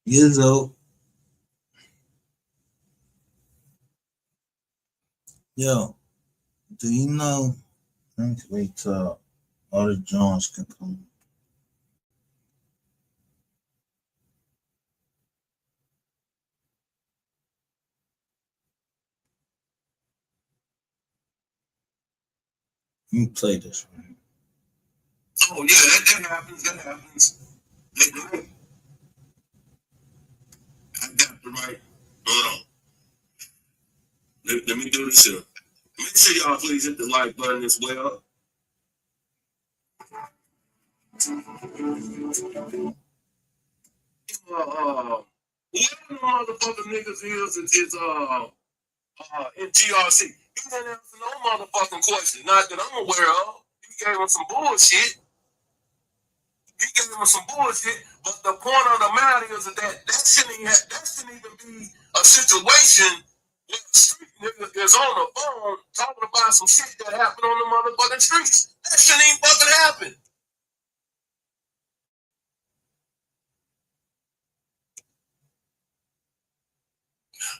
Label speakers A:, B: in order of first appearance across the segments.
A: years old. Yo, do you know? Let me wait till all the Jones can come. Let me play this one. Oh yeah, that happens. That happens. I got the right. Hold on. Let me do this here. Make sure y'all please hit the like button as well. Whoever the motherfucking niggas is in GRC. He didn't answer no motherfucking question. Not that I'm aware of. He gave him some bullshit. But the point of the matter is that shouldn't even be a situation where the street nigga is on the phone talking about some shit that happened on the motherfucking streets. That shouldn't even fucking happen.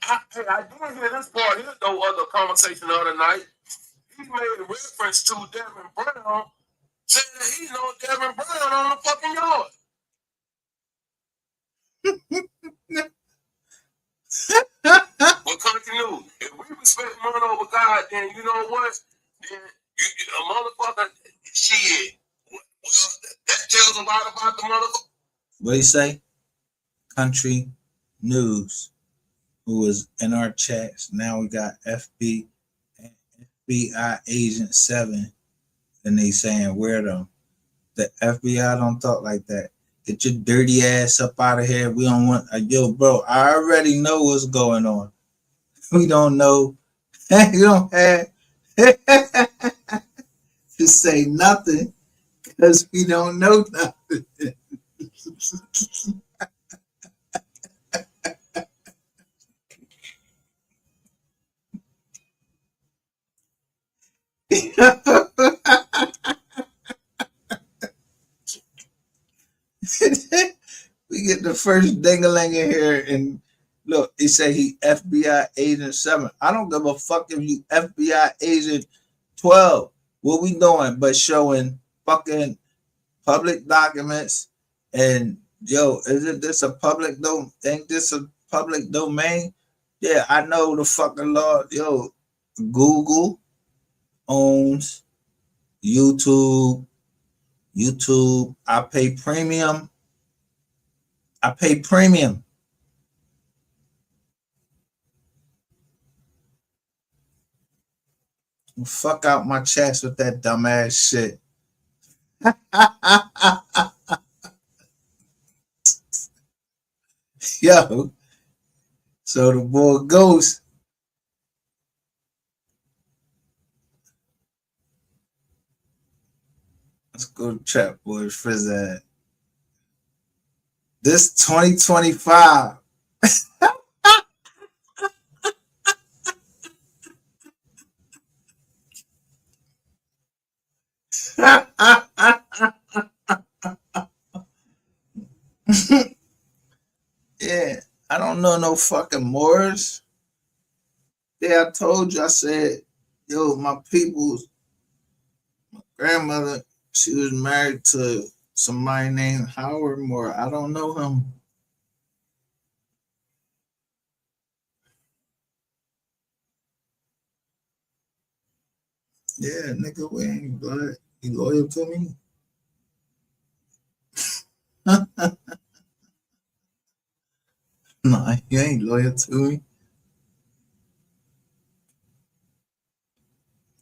A: I did hear this part here though of the conversation the other night. He made reference to Devin Brown, saying that he know Devin Brown on the fucking yard. Well, continue. If we respect money over God, then you know what? Then a motherfucker, shit. Well, that tells a lot about the motherfucker. What do you say? Country News, who was in our chats. Now we got FBI Agent 7, and they saying, where them? The FBI don't talk like that. Get your dirty ass up out of here. We don't want, yo, bro, I already know what's going on. We don't know. You don't have to say nothing because we don't know nothing. We get the first dingaling in here, and look, he say he FBI agent 7. I don't give a fuck if you FBI agent 12. What we doing but showing fucking public documents? And yo, isn't this a public domain? Ain't this a public domain? Yeah, I know the fucking law. Yo, Google owns YouTube. I pay premium. I pay premium. Fuck out my chest with that dumbass shit. Yo, so the boy Ghost. Let's go to Trap Boy Frizz. This 2025. Yeah, I don't know no fucking Moors. Yeah, I told you, I said, yo, my people's grandmother, she was married to somebody named Howard Moore. I don't know him. Yeah, nigga, we ain't blood. You loyal to me? Nah, you ain't loyal to me.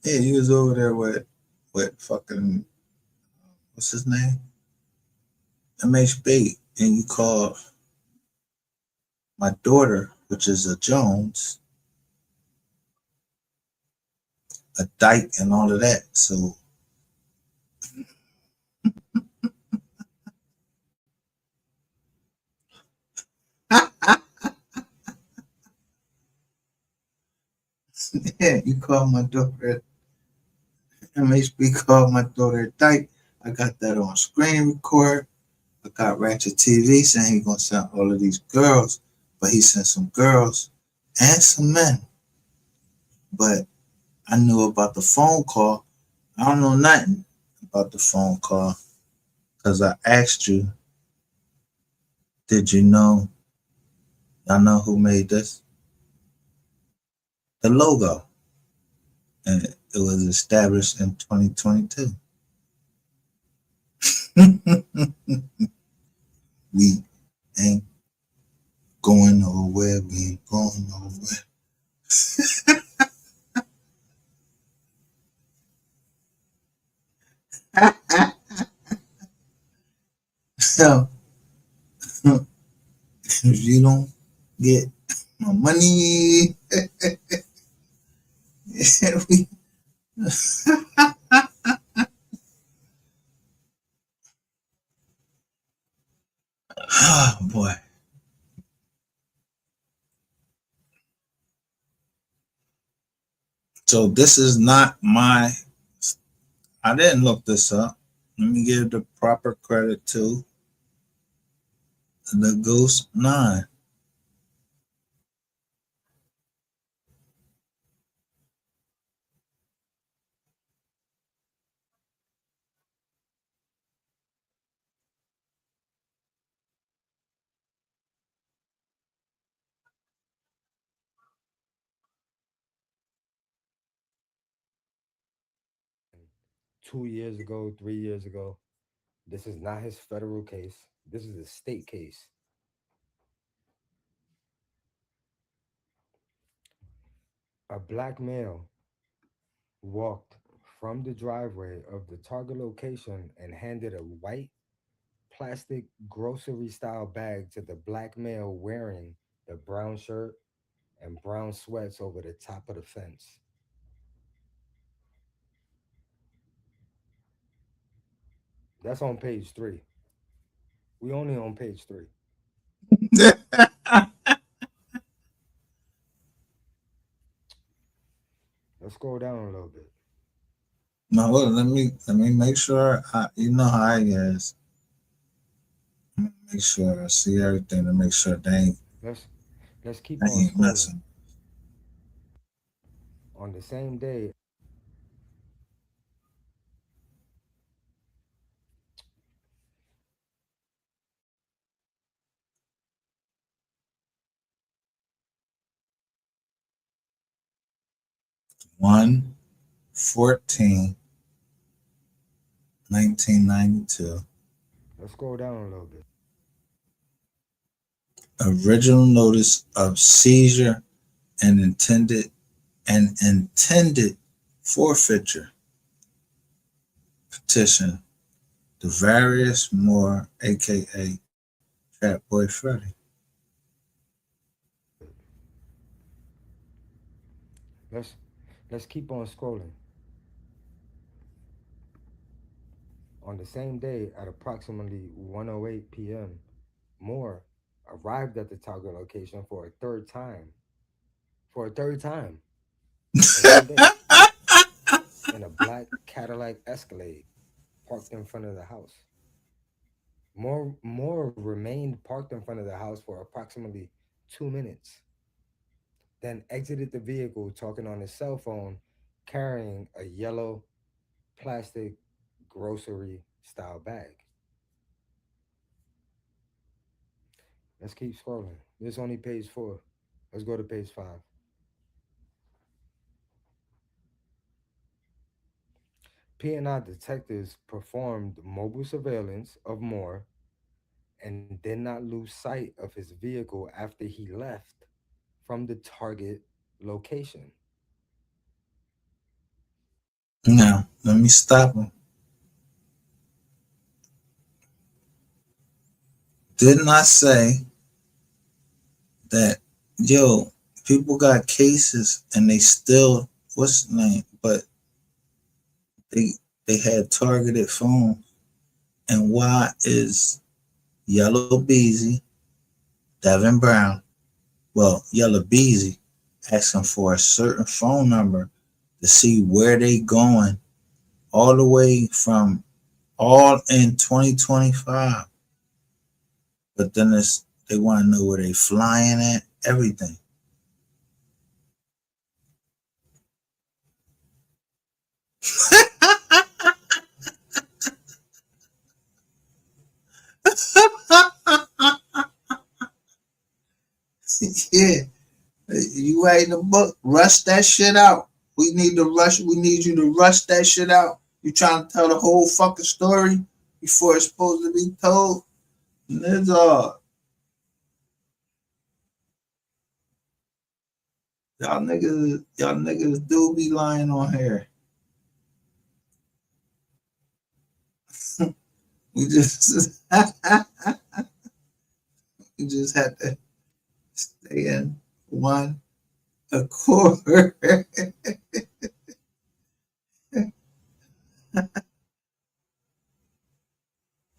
A: Yeah, you was over there with fucking what's his name? MHB, and you called my daughter, which is a Jones, a dyke, and all of that. So yeah, you called my daughter. MHB called my daughter a dyke. I got that on screen record. I got Ratchet TV saying he's gonna send all of these girls, but he sent some girls and some men. But I knew about the phone call. I don't know nothing about the phone call because I asked you, did you know? Y'all know who made this? The logo. And it was established in 2022. We ain't going nowhere. We ain't going nowhere. So, if you don't get my money, we, oh boy. So this is not my. I didn't look this up. Let me give the proper credit to the Ghost 9.
B: Two years ago, 3 years ago. This is not his federal case. This is a state case. A black male walked from the driveway of the target location and handed a white plastic grocery style bag to the black male wearing the brown shirt and brown sweats over the top of the fence. That's on page three. We only on page three. Let's scroll down a little bit.
A: No, well, let me make sure. You know how I is. Make sure I see everything to make sure
B: Let's let's keep
A: they
B: on
A: ain't
B: scrolling.
A: messing.
B: On the same day,
A: 1/14/1992.
B: let's scroll down a little bit.
A: Original notice of seizure and intended forfeiture petition. The various more, aka Fat Boy Freddy.
B: Let's let's keep on scrolling. On the same day, at approximately 1:08 p.m., Moore arrived at the target location for a third time. For a third time in one day, in a black Cadillac Escalade parked in front of the house. Moore remained parked in front of the house for approximately 2 minutes, then exited the vehicle talking on his cell phone, carrying a yellow plastic grocery style bag. Let's keep scrolling. This is only page four. Let's go to page five. P&I detectives performed mobile surveillance of Moore and did not lose sight of his vehicle after he left from the target location.
A: Now, let me stop him. Didn't I say that, yo, people got cases and they still, what's the name? But they they had targeted phones. And why is Yellow Beezy, Devin Brown, well, Yellow Beezy, asking for a certain phone number to see where they going all the way from all in 2025? But then they want to know where they flying at, everything. Yeah, you writing a book, rush that shit out. We need to rush. We need you to rush that shit out. You trying to tell the whole fucking story before it's supposed to be told? That's all. Y'all niggas do be lying on here. We just, we just had to stay in one accord.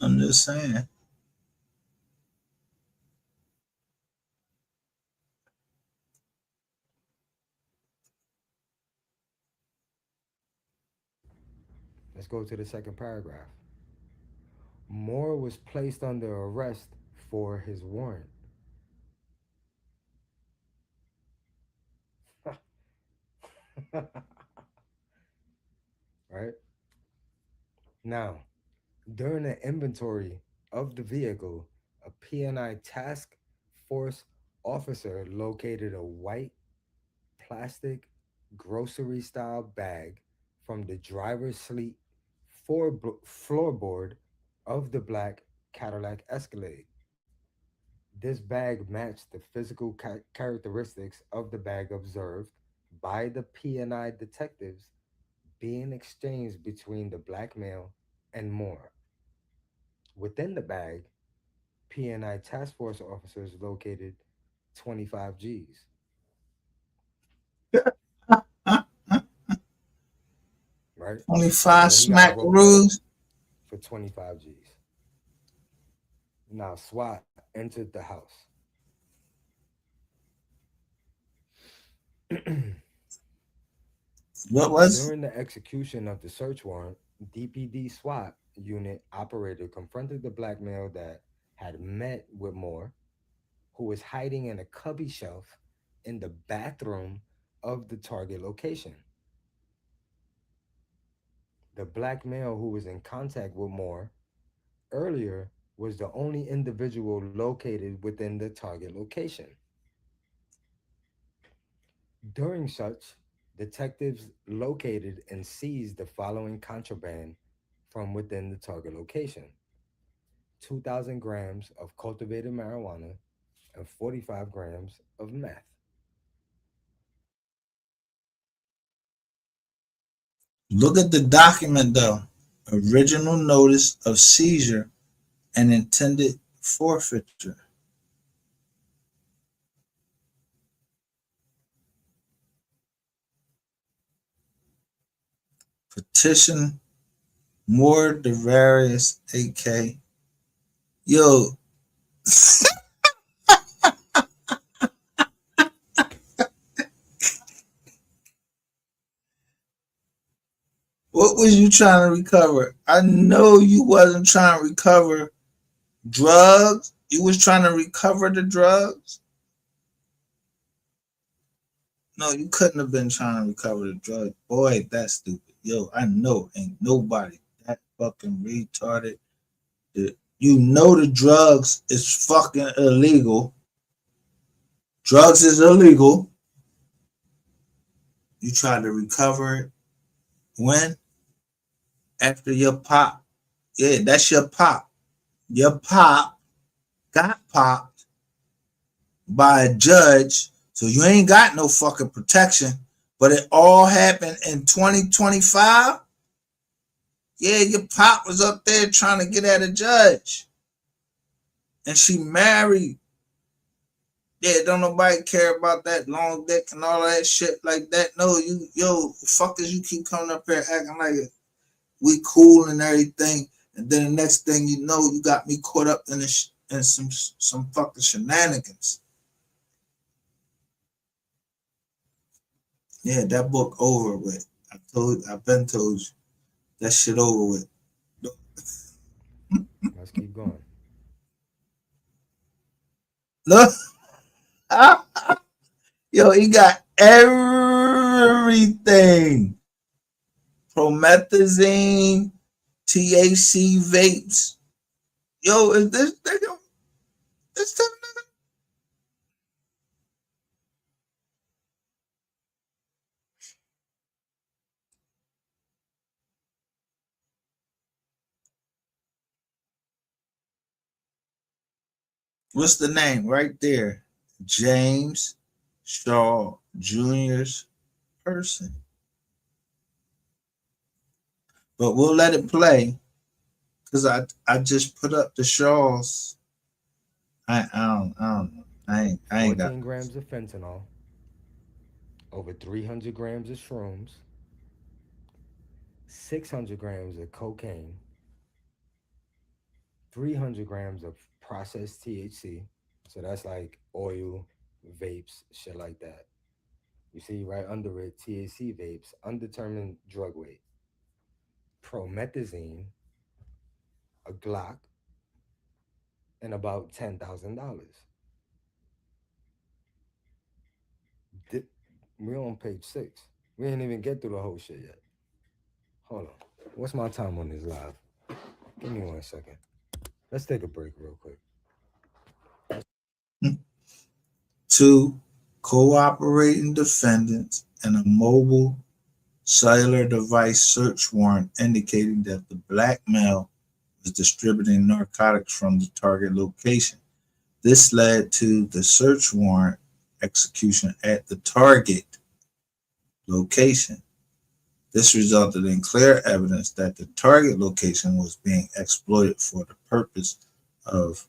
A: I'm just saying.
B: Let's go to the second paragraph. Moore was placed under arrest for his warrant. Right? Now, during the inventory of the vehicle, a PNI task force officer located a white plastic grocery style bag from the driver's seat floorboard of the black Cadillac Escalade. This bag matched the physical characteristics of the bag observed by the PNI detectives being exchanged between the black male and Moore. Within the bag, PNI task force officers located 25 G's, right? So
A: 25
B: he got rolled up
A: smackaroos.
B: for 25 G's. Now, SWAT entered the house.
A: What was?
B: During the execution of the search warrant, DPD SWAT unit operator confronted the black male that had met with Moore, who was hiding in a cubby shelf in the bathroom of the target location. The black male who was in contact with Moore earlier was the only individual located within the target location. During such, detectives located and seized the following contraband from within the target location: 2,000 grams of cultivated marijuana and 45 grams of meth.
A: Look at the document though. Original notice of seizure and intended forfeiture. Petition more the various AK. Yo, what was you trying to recover? I know you wasn't trying to recover drugs. You was trying to recover the drugs. No, you couldn't have been trying to recover the drugs. Boy, that's stupid. Yo, I know ain't nobody that fucking retarded. You know the drugs is fucking illegal. Drugs is illegal. You try to recover it when? After your pop. Yeah, that's your pop. Your pop got popped by a judge, so you ain't got no fucking protection. But it all happened in 2025. Yeah, your pop was up there trying to get at a judge. And she married. Yeah, don't nobody care about that long dick and all that shit like that. No, fuckers, you keep coming up here acting like we cool and everything, and then the next thing you know, you got me caught up in some fucking shenanigans. Yeah, that book over with. I've been told you that shit over with.
B: Let's keep going.
A: Look, yo, he got everything. Promethazine, THC vapes. Yo, is this nigga? This nigga? What's the name right there? James Shaw Jr.'s person. But we'll let it play because I just put up the Shaws. I don't know. I ain't got
B: 14 grams of fentanyl, over 300 grams of shrooms, 600 grams of cocaine, 300 grams of processed THC. So that's like oil, vapes, shit like that. You see right under it, THC vapes, undetermined drug weight, promethazine, a Glock, and about $10,000. We're on page 6. We ain't even get through the whole shit yet. Hold on. What's my time on this live? Give me 1 second. Let's take a break real quick.
A: two cooperating defendants and a mobile cellular device search warrant indicating that the black male was distributing narcotics from the target location. This led to the search warrant execution at the target location. This resulted in clear evidence that the target location was being exploited for the purpose of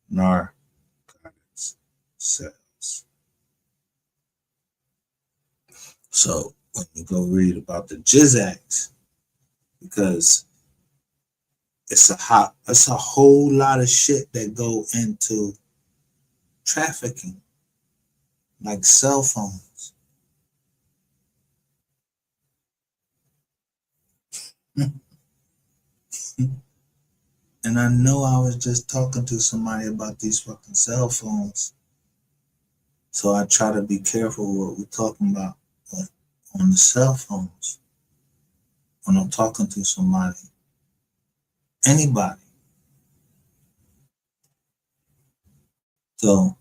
A: narcotics sales. So when you go read about the Jizz Acts, because it's a whole lot of shit that go into trafficking, like cell phones. And I know I was just talking to somebody about these fucking cell phones. So I try to be careful what we're talking about on the cell phones when I'm talking to somebody, anybody. So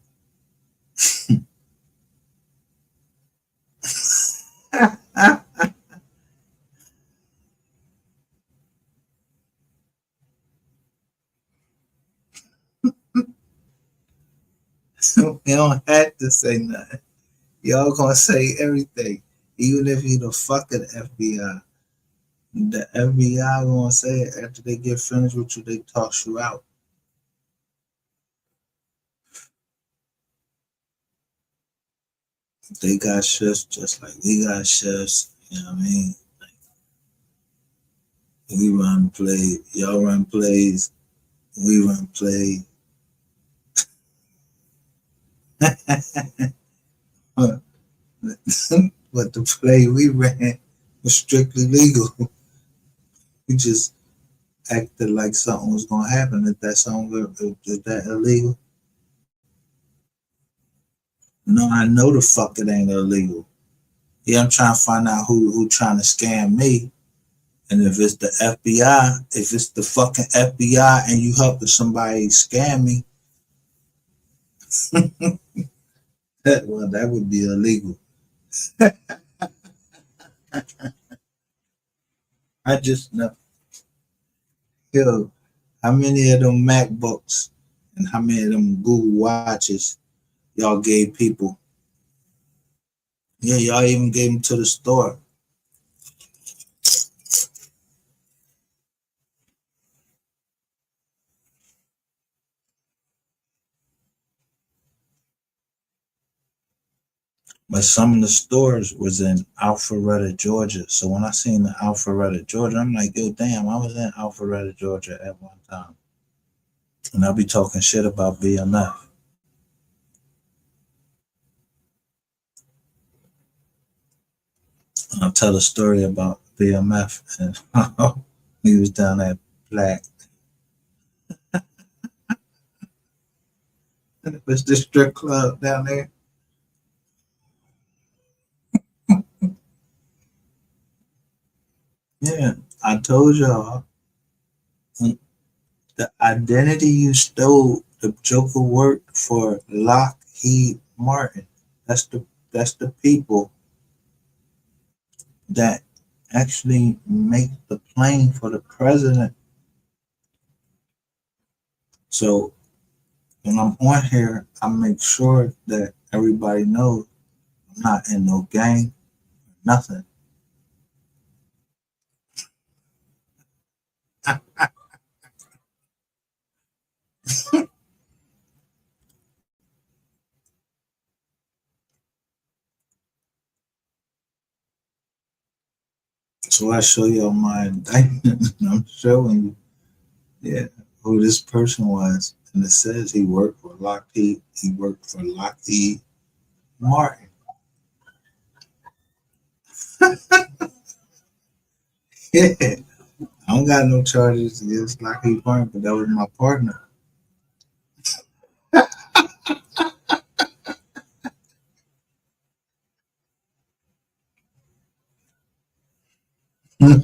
A: you don't have to say nothing. Y'all gonna say everything, even if you the fucking FBI. The FBI gonna say it after they get finished with you, they toss you out. They got shifts just like we got shifts. You know what I mean? We run play, y'all run plays, we run play. But the play we ran was strictly legal. We just acted like something was gonna happen. If that something is that illegal? No, I know the fuck it ain't illegal. Yeah, I'm trying to find out who trying to scam me. And if it's the FBI, if it's the fucking FBI and you helping somebody scam me, that would be illegal. I just know, yo, how many of them MacBooks and how many of them Google Watches y'all gave people? Yeah, y'all even gave them to the store. But some of the stores was in Alpharetta, Georgia. So when I seen the Alpharetta, Georgia, I'm like, yo, damn, I was in Alpharetta, Georgia at one time. And I'll be talking shit about BMF. And I'll tell a story about BMF and he was down at Black. It's the strip club down there. Yeah, I told y'all the identity you stole. The Joker worked for Lockheed Martin. That's the people that actually make the plane for the president. So when I'm on here, I make sure that everybody knows I'm not in no gang, nothing. So I show y'all my indictment. I'm showing you, yeah, who this person was, and it says he worked for Lockheed. He worked for Lockheed Martin. Yeah, I don't got no charges against Lockheed Martin, but that was my partner.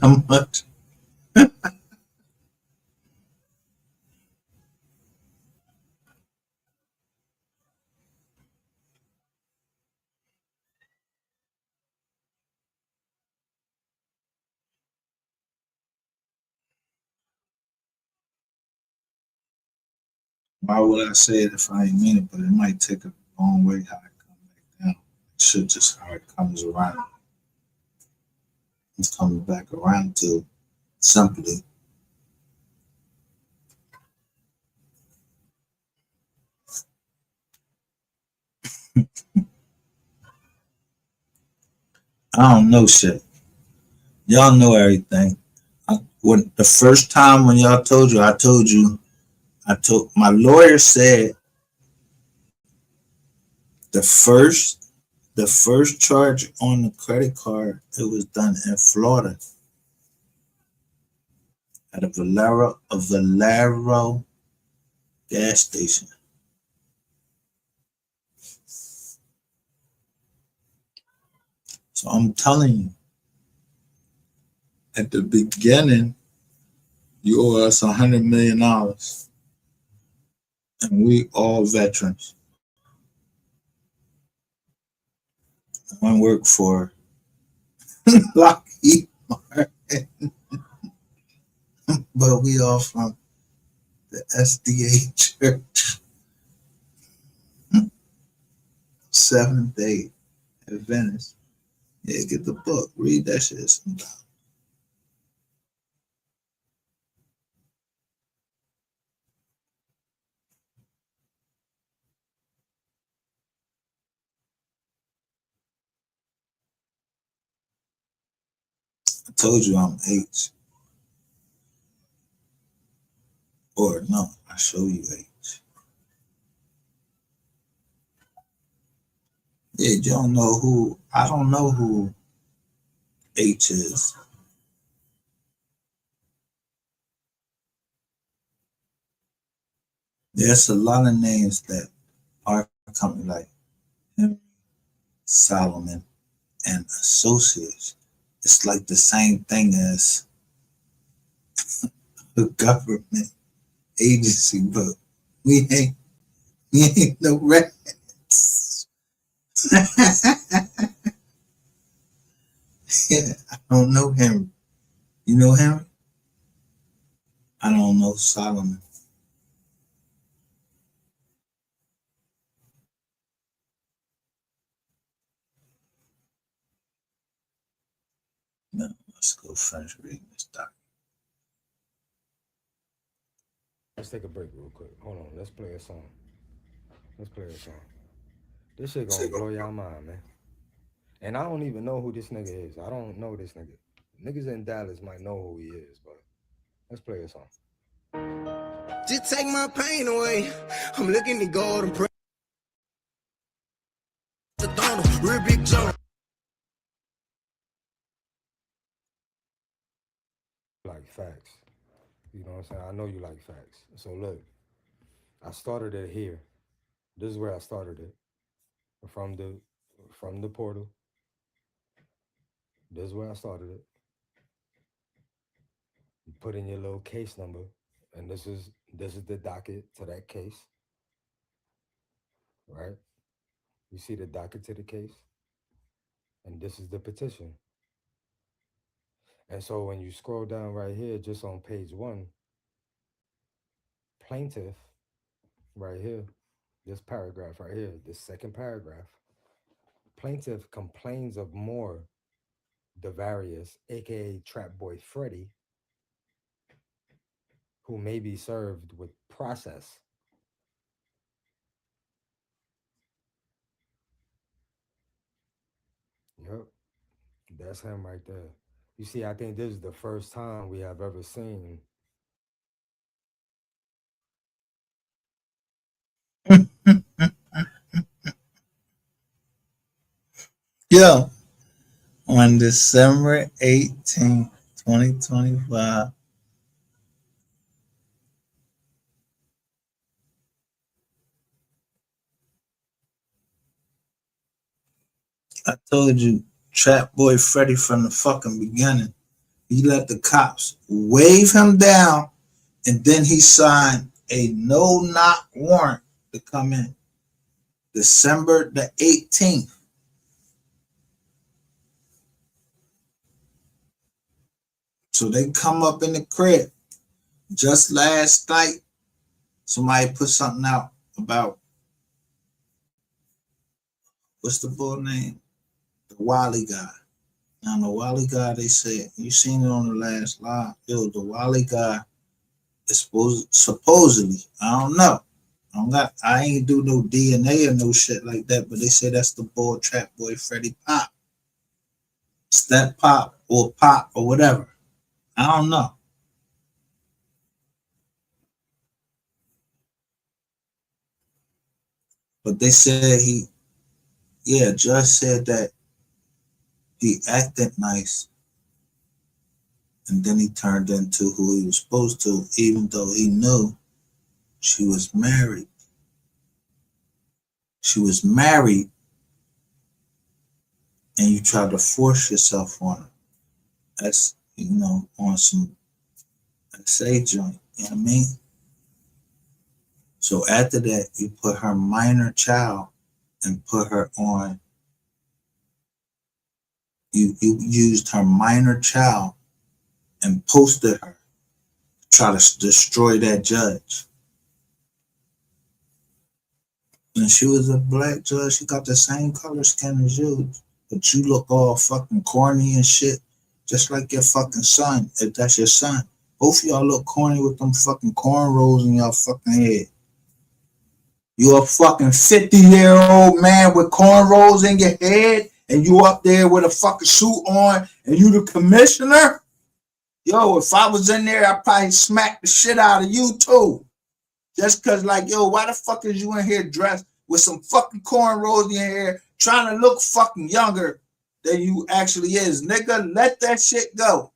A: How much? Why would I say it if I ain't mean it? But it might take a long way how it come back down. It should just how it comes around. It's coming back around to simply. I don't know shit. Y'all know everything. When the first time when y'all told you, I told you, I told my lawyer said the first the first charge on the credit card it was done in Florida at a Valero gas station. So I'm telling you, at the beginning, you owe us $100 million, and we all veterans. One work for Lockheed Martin, but we all from the SDA Church, Seventh Day Adventist. Yeah, get the book, read that shit sometime. I told you I'm H, or no, I show you H. Yeah, you don't know who. I don't know who H is. There's a lot of names that are coming like Henry Solomon and Associates. It's like the same thing as a government agency, but we ain't we ain't no rats. Yeah, I don't know Henry. You know Henry? I don't know Solomon. No, let's go finish reading this document.
B: Let's take a break real quick. Hold on. Let's play a song. Let's play a song. This shit gonna blow your mind, man. And I don't even know who this nigga is. I don't know this nigga. Niggas in Dallas might know who he is, but let's play a song.
C: Just take my pain away. I'm looking to gold and press the thunder. Real big jump.
B: Like facts. You know what I'm saying? I know you like facts. So look, I started it here. This is where I started it from the portal. This is where I started it. You put in your little case number, and this is the docket to that case, right? You see the docket to the case, and this is the petition. And so when you scroll down right here, just on page one, plaintiff, right here, this paragraph right here, this second paragraph, plaintiff complains of more Devarius, aka Trap Boy Freddy, who may be served with process. Yep, that's him right there. You see, I think this is the first time we have ever seen.
A: Yo, on December 18th, 2025, I told you, Trap Boy Freddy from the fucking beginning. He let the cops wave him down, and then he signed a no-knock warrant to come in. December 18th. So they come up in the crib. Just last night, somebody put something out about, what's the bull name? The Wally guy. Now the Wally guy, they said, you seen it on the last live. Yo, the Wally guy is supposedly, I don't know. I ain't do no DNA or no shit like that, but they say that's the boy Trap Boy Freddy Pop. Step Pop or whatever. I don't know. But they said Judge said that he acted nice and then he turned into who he was supposed to, even though he knew she was married. She was married and you try to force yourself on her. That's, on some SA joint. You know what I mean? So after that, you put her minor child and put her on. You used her minor child and posted her to try to destroy that judge. And she was a black judge. She got the same color skin as you, but you look all fucking corny and shit, just like your fucking son. If that's your son, both of y'all look corny with them fucking cornrows in your fucking head. You a fucking 50-year-old man with cornrows in your head, and you up there with a fucking suit on, and you the commissioner? Yo, if I was in there, I'd probably smack the shit out of you too. Just cause like, yo, why the fuck is you in here dressed with some fucking cornrows in your hair, trying to look fucking younger than you actually is? Nigga, let that shit go.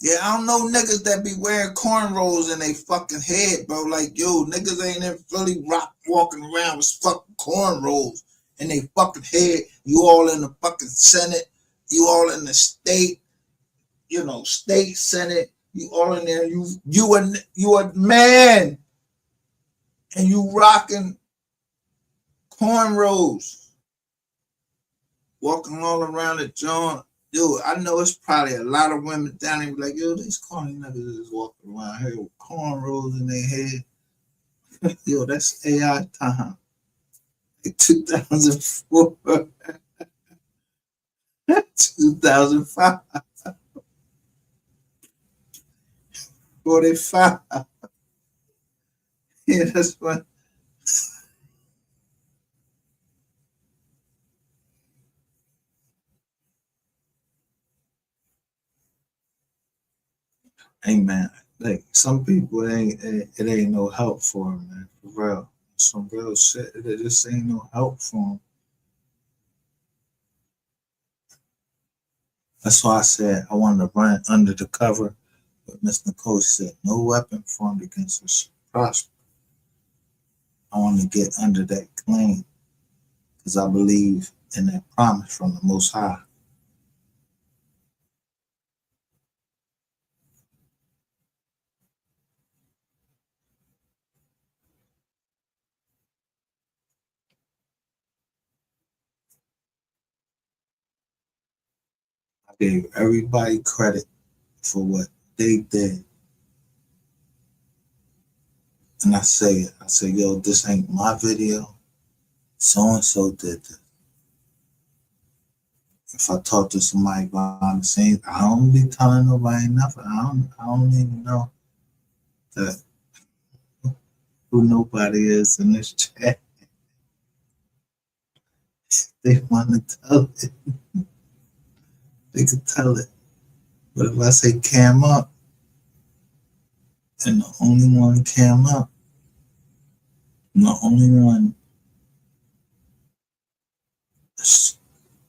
A: Yeah, I don't know niggas that be wearing cornrows in they fucking head, bro. Like, yo, niggas ain't in Philly rock walking around with fucking cornrows in they fucking head. You all in the fucking Senate. You all in the state, state Senate. You all in there. You a man, and you rocking cornrows, walking all around the joint. Dude, I know it's probably a lot of women down there like, yo, these corny niggas is walking around here with cornrows in their head. Yo, that's AI time. Like 2004, 2005, 45. Yeah, that's what. Hey, man, like some people it ain't no help for them, man. For real. Some real shit. It just ain't no help for them. That's why I said I wanted to run under the cover. But Miss Nicole said, no weapon formed against us shall prosper. I want to get under that claim because I believe in that promise from the Most High. I gave everybody credit for what they did. And I say, yo, this ain't my video. So and so did this. If I talk to somebody behind the scenes, I don't be telling nobody nothing. I don't even know that who nobody is in this chat. They want to tell it. They can tell it. But if I say cam up, and the only one cam up, and the only one, she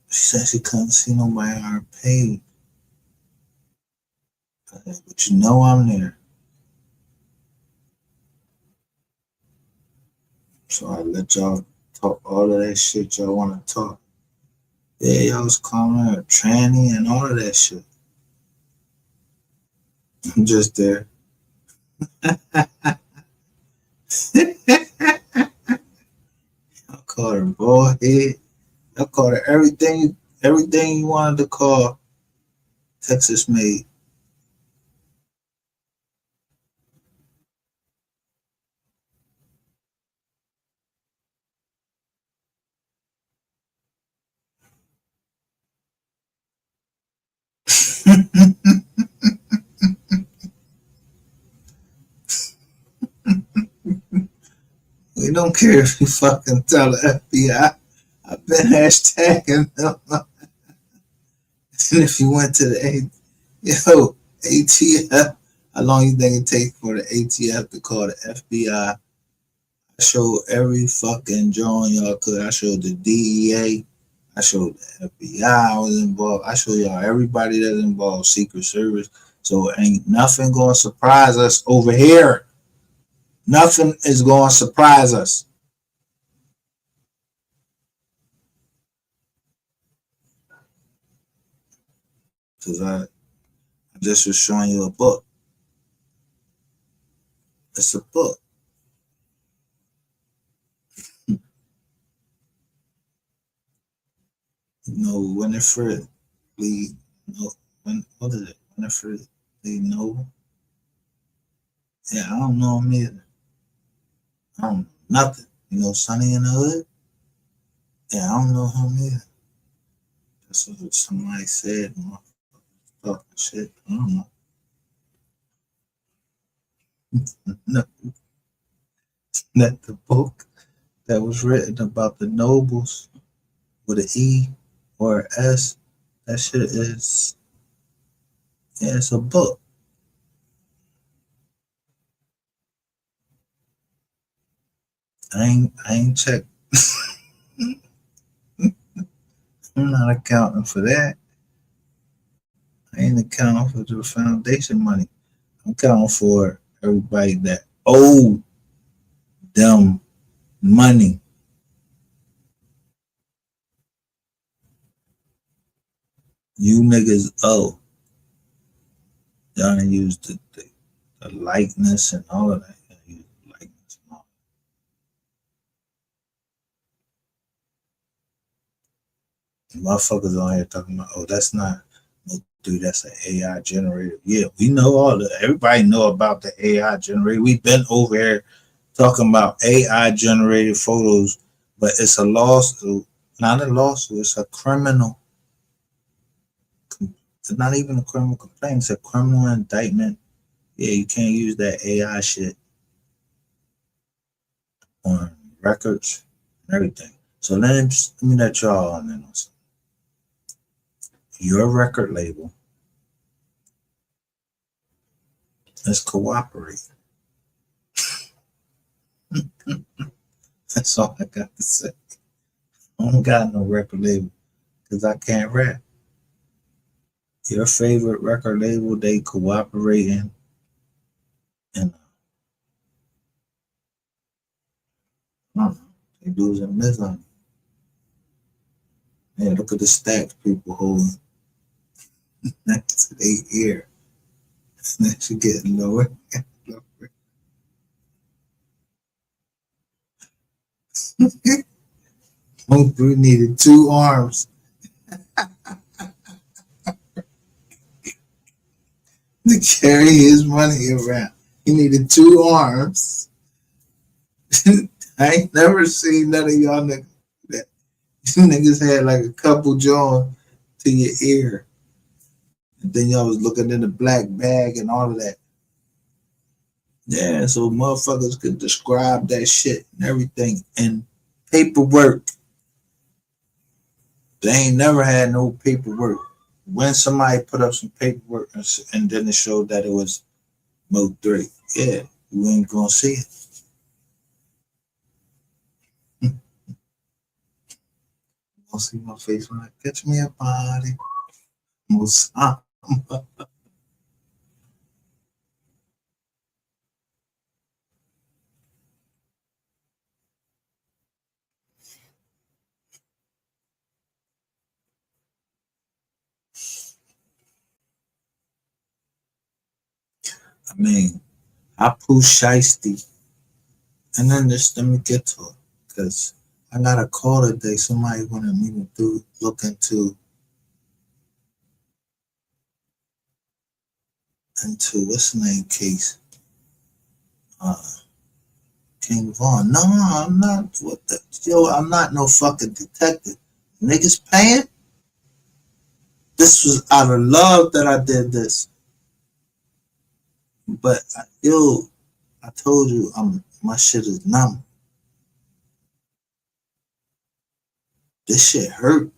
A: said she couldn't see nobody on her page. But you know I'm there. So I let y'all talk all of that shit y'all want to talk. Yeah, y'all was calling her a tranny and all of that shit. I'm just there. I called her bald head. I called her everything you wanted to call Texas made. We don't care if you fucking tell the FBI. I've been hashtagging them. And if you went to the ATF, how long you think it takes for the ATF to call the FBI? I showed every fucking drawing y'all could. I showed the DEA. I showed the FBI I was involved. I showed y'all everybody that's involved, Secret Service. So ain't nothing gonna surprise us over here. Nothing is gonna surprise us. Cause I just was showing you a book. It's a book. You know, Winifred Lee. No, what is it? Winifred Lee Noble. Yeah, I don't know him either. I don't know nothing. You know, Sonny in the Hood. Yeah, I don't know him either. That's what somebody said. Talking shit. I don't know. No, that the book that was written about the nobles with an E or an S. That shit is, yeah, it's a book. I ain't checked. I'm not accounting for that. I ain't accounting for the foundation money. I'm accounting for everybody that owe them money. You niggas owe. Y'all done use the likeness and all of that. Use the likeness and all. Motherfuckers on here talking about, oh, that's not no dude, that's an AI generator. Yeah, we know everybody know about the AI generator. We've been over here talking about AI generated photos, but it's a lawsuit, not a lawsuit, it's a criminal. It's not even a criminal complaint, it's a criminal indictment. Yeah, you can't use that AI shit on records and everything. So let me let y'all on in on something. Your record label is cooperating. That's all I got to say. I don't got no record label because I can't rap. Your favorite record label, they cooperating and they losing Nuthin. Man, look at the stacks people holding next to their ear. That should get lower. MO3 needed 2 arms to carry his money around. He needed 2 arms. I ain't never seen none of y'all niggas that niggas had like a couple jaws to your ear. And then y'all was looking in the black bag and all of that. Yeah, so motherfuckers could describe that shit and everything in paperwork. They ain't never had no paperwork. When somebody put up some paperwork and then it showed that it was MO3, yeah, you ain't gonna see it. You gonna see my face when I catch me a body. I mean, I push shiesty, and then just let me get to it, cause I got a call today. Somebody wanted me to look into what's the name case, uh, King Vaughn. No, I'm not. What the yo? I'm not no fucking detective. Niggas paying. This was out of love that I did this, but yo, I told you, my shit is numb. This shit hurt.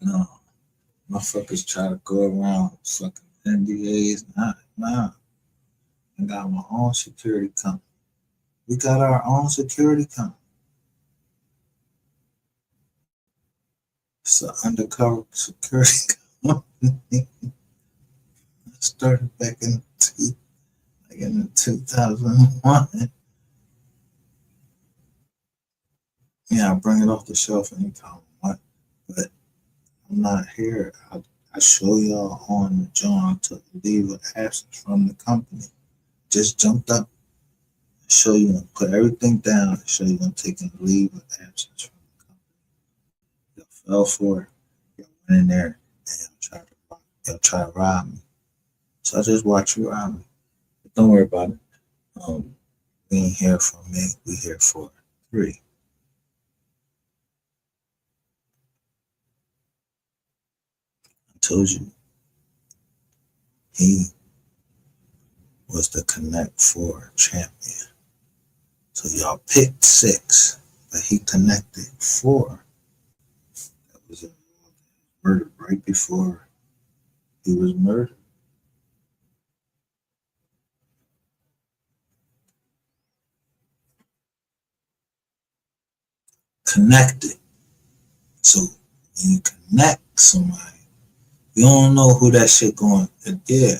A: No, motherfuckers try to go around fucking NDAs. Nah. I got my own security company. We got our own security company. It's an undercover security company. Started back in 2001. Yeah, I bring it off the shelf anytime I want. But I'm not here. I show y'all on the John took leave of absence from the company. Just jumped up, show you and put everything down, show you I'm taking leave of absence from the company. Y'all fell for it. Y'all went in there and y'all try to rob me. So I just watch you rob me. But don't worry about it. We ain't here for me. We here for 3. I told you he was the Connect 4 champion. So y'all picked 6, but he connected 4. That was murdered right before he was murdered. Connected. So when you connect somebody, you don't know who that shit going. Yeah,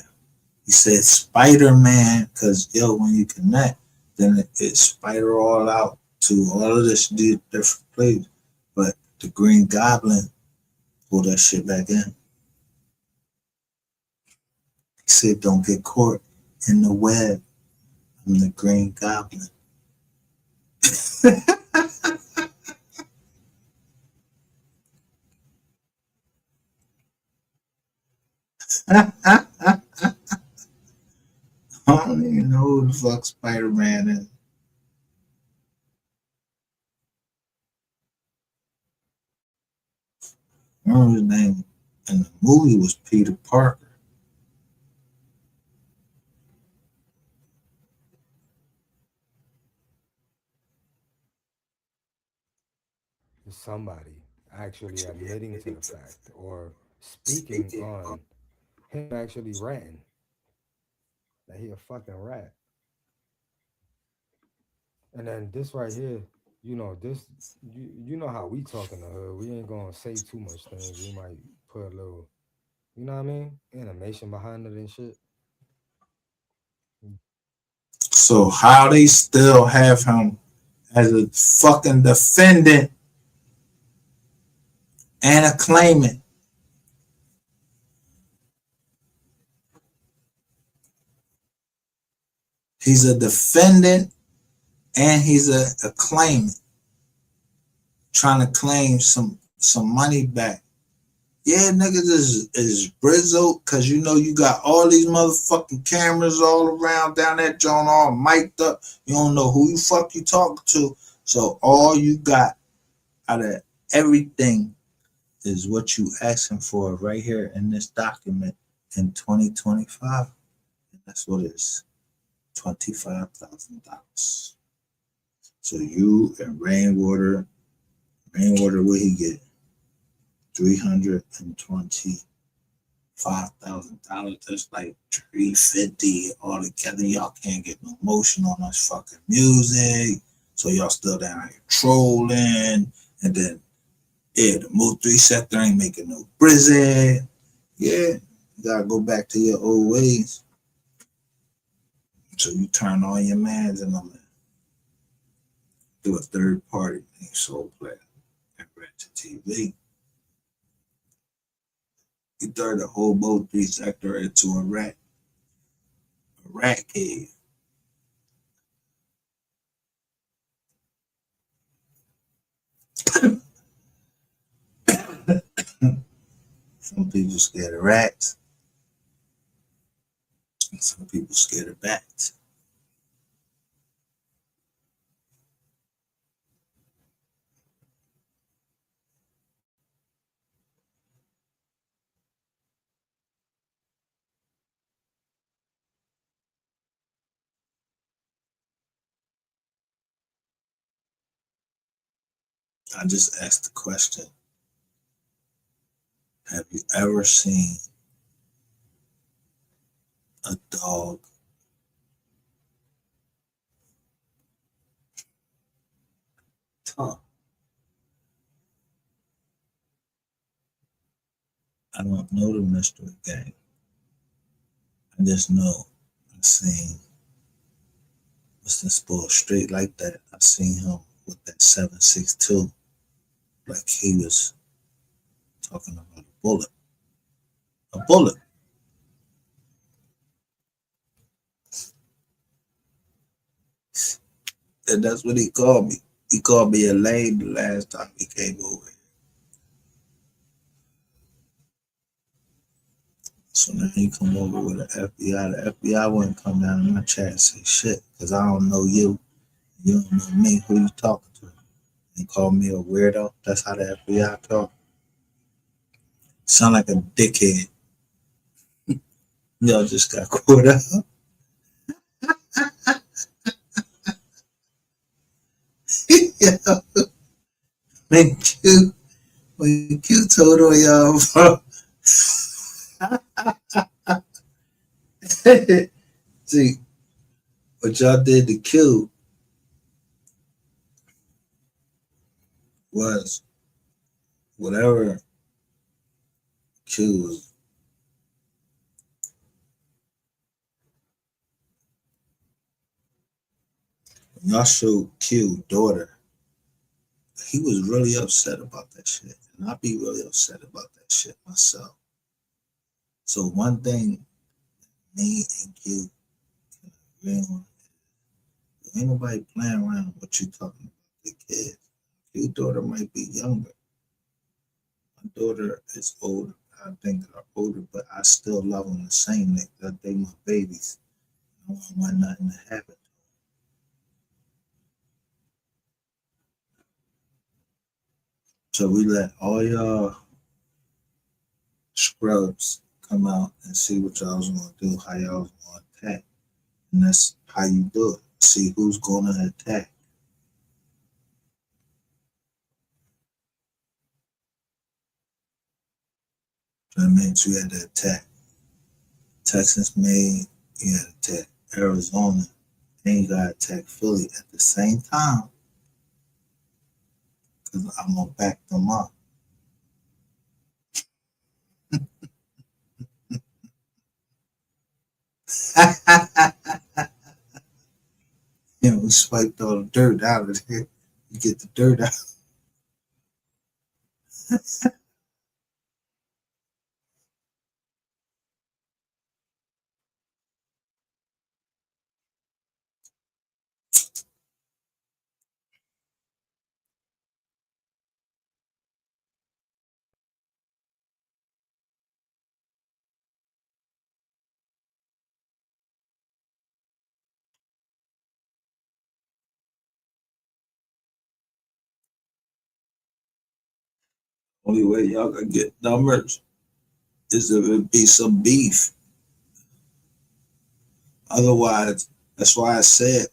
A: he said Spider-Man because yo, when you connect, then it spider all out to all of this different places. But the Green Goblin pulled that shit back in. He said, "Don't get caught in the web. I'm the Green Goblin." I don't even know who the fuck Spider-Man is. I remember his name in the movie was Peter Parker.
B: somebody actually admitting to the fact or speaking on him actually ratting that he a fucking rat. And then this right here, this you know how we talk in the hood. We ain't gonna say too much things. We might put a little, you know what I mean, animation behind it and shit.
A: So how they still have him as a fucking defendant and a claimant? He's a defendant and he's a claimant trying to claim some money back. Yeah, niggas is Brizzo, cause you know you got all these motherfucking cameras all around down that joint, all mic'd up. You don't know who you fuck you talking to. So all you got out of everything is what you asking for right here in this document in 2025. And that's what it is. $25,000. So you and Rainwater, what he get? $325,000. That's like 350 all together. Y'all can't get no motion on us fucking music. So y'all still down here trolling. And then the MO3 sector ain't making no brizzy. Yeah, you gotta go back to your old ways. So you turn on your mans and them do a third party named Soul Player and Ratchet TV. You turned the whole MO3 sector into a rat cave. Some people scared of rats, and some people scared of bats. I just asked the question, have you ever seen a dog talk? I don't know the mystery gang. I just know I seen Mr. Spoil straight like that. I seen him with that 7.62, like he was talking about a bullet. A bullet. And that's what he called me. He called me a lame the last time he came over. So now he come over with the FBI. The FBI wouldn't come down in my chat and say shit, because I don't know you. You don't know me. Who you talking to? They call me a weirdo. That's how the FBI talk. Sound like a dickhead. Y'all just got caught up. Yeah. When Q told on y'all, bro. See, what y'all did to Q was whatever Q was. When y'all showed Q daughter, he was really upset about that shit. And I'd be really upset about that shit myself. So one thing me and Q agree on, ain't nobody playing around with you talking about the kids. Your daughter might be younger. My daughter is older. I think they're older, but I still love them the same. They my babies. I don't want nothing to happen. So we let all y'all scrubs come out and see what y'all was gonna do, how y'all was gonna attack. And that's how you do it. See who's gonna attack. That means you had to attack Texas made, you had to attack Arizona, and you got to attack Philly at the same time because I'm going to back them up. We swiped all the dirt out of here. You get the dirt out. Only way y'all gonna get numbers is if it be some beef. Otherwise, that's why I said,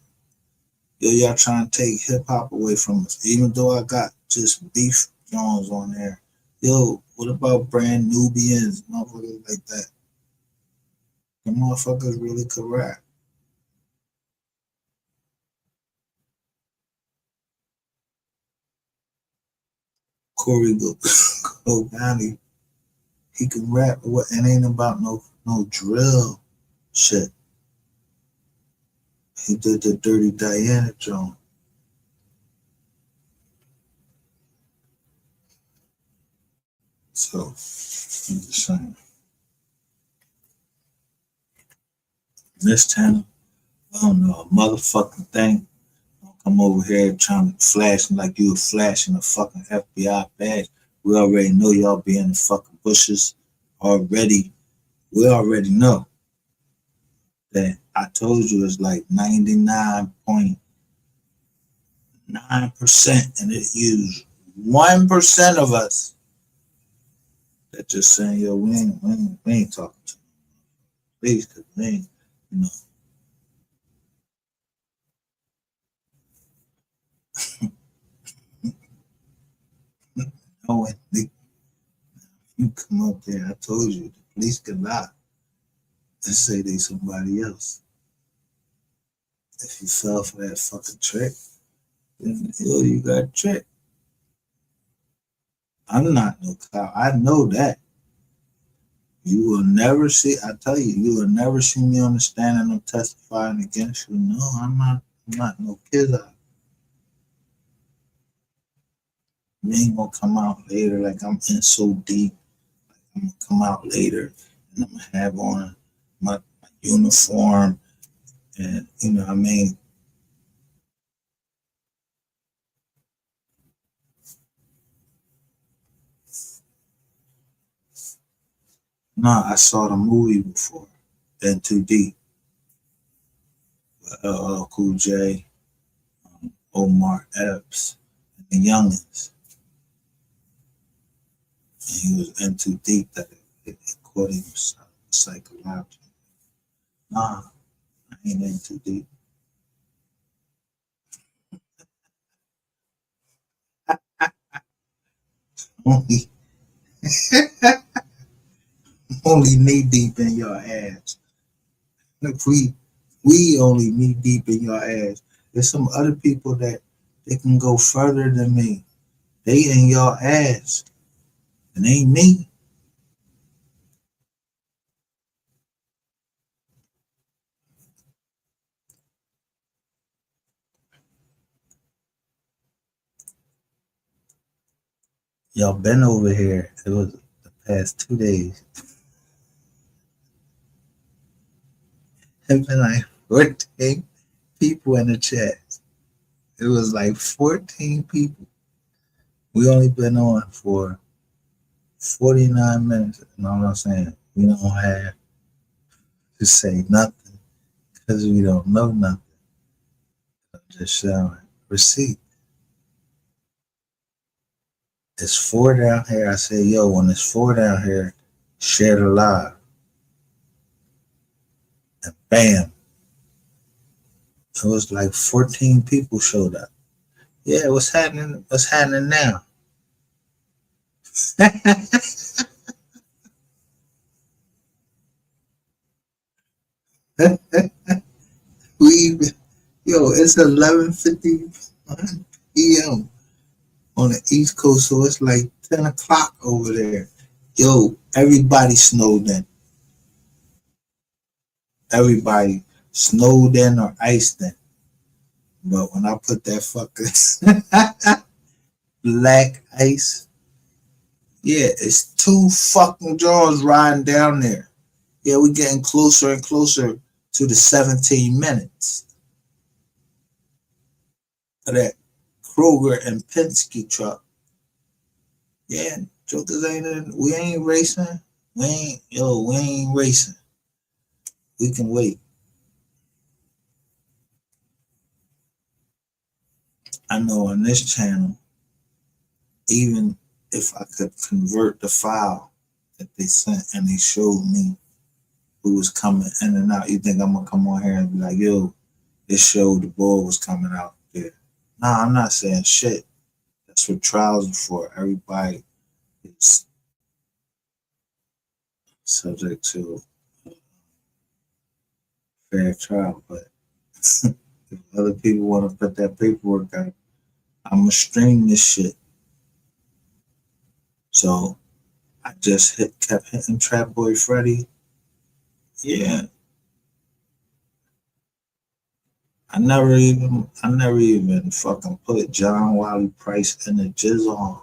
A: yo, y'all trying to take hip hop away from us. Even though I got just beef Jones on there. Yo, what about brand Nubians, motherfuckers like that? The motherfuckers really could rap. Corey Gogani, he can rap. What? It ain't about no drill shit. He did the Dirty Diana joint. So I'm just saying. This channel, I don't know, a motherfucking thing. Don't come over here trying to flash like you were flashing a fucking FBI badge. We already know y'all be in the fucking bushes already. We already know that I told you it's like 99.9%, and it used 1% of us that just saying, yo, we ain't talking to you. Please, because we ain't, you know, when you come up there, I told you, the police can lie and say they somebody else. If you fell for that fucking trick, then yo, you got tricked. I'm not no cop. I know that. You will never see, I tell you, you will never see me on the stand and I'm testifying against you. No, I'm not no kid. You ain't gonna come out later like I'm in so deep. I'm gonna come out later and I'm gonna have on my uniform and you know what I mean. No, I saw the movie before, In Too Deep, Cool J, Omar Epps, and the Youngins. And he was in too deep that it caught him psychologically. Nah, I ain't in too deep. Only, only knee deep in your ass. Look, we only knee deep in your ass. There's some other people that they can go further than me. They in your ass. And ain't me. Y'all been over here. It was the past 2 days. It's been like 14 people in the chat. It was like 14 people. We only been on for 49 minutes. You know what I'm saying? We don't have to say nothing because we don't know nothing. I'm just showing receipt. It's 4 down here. I say, yo, when it's 4 down here, share the live. And bam. It was like 14 people showed up. Yeah, what's happening? What's happening now? We yo, it's 11:50 p.m. on the East Coast, so it's like 10 o'clock over there. Yo, everybody snowed in. Everybody snowed in or iced in. But when I put that fucking black ice, yeah, it's two fucking jaws riding down there. Yeah, we're getting closer and closer to the 17 minutes of that Kroger and Penske truck. Yeah, jokers ain't in, we ain't racing. We ain't racing. We can wait. I know on this channel, even if I could convert the file that they sent and they showed me who was coming in and out, you think I'm gonna come on here and be like, yo, this showed the ball was coming out there. Nah, I'm not saying shit. That's what trials are for. Everybody is subject to fair trial, but if other people want to put that paperwork out, I'm gonna stream this shit. So I just kept hitting Trap Boy Freddy. Yeah, I never even fucking put John Wiley Price in the jizz on.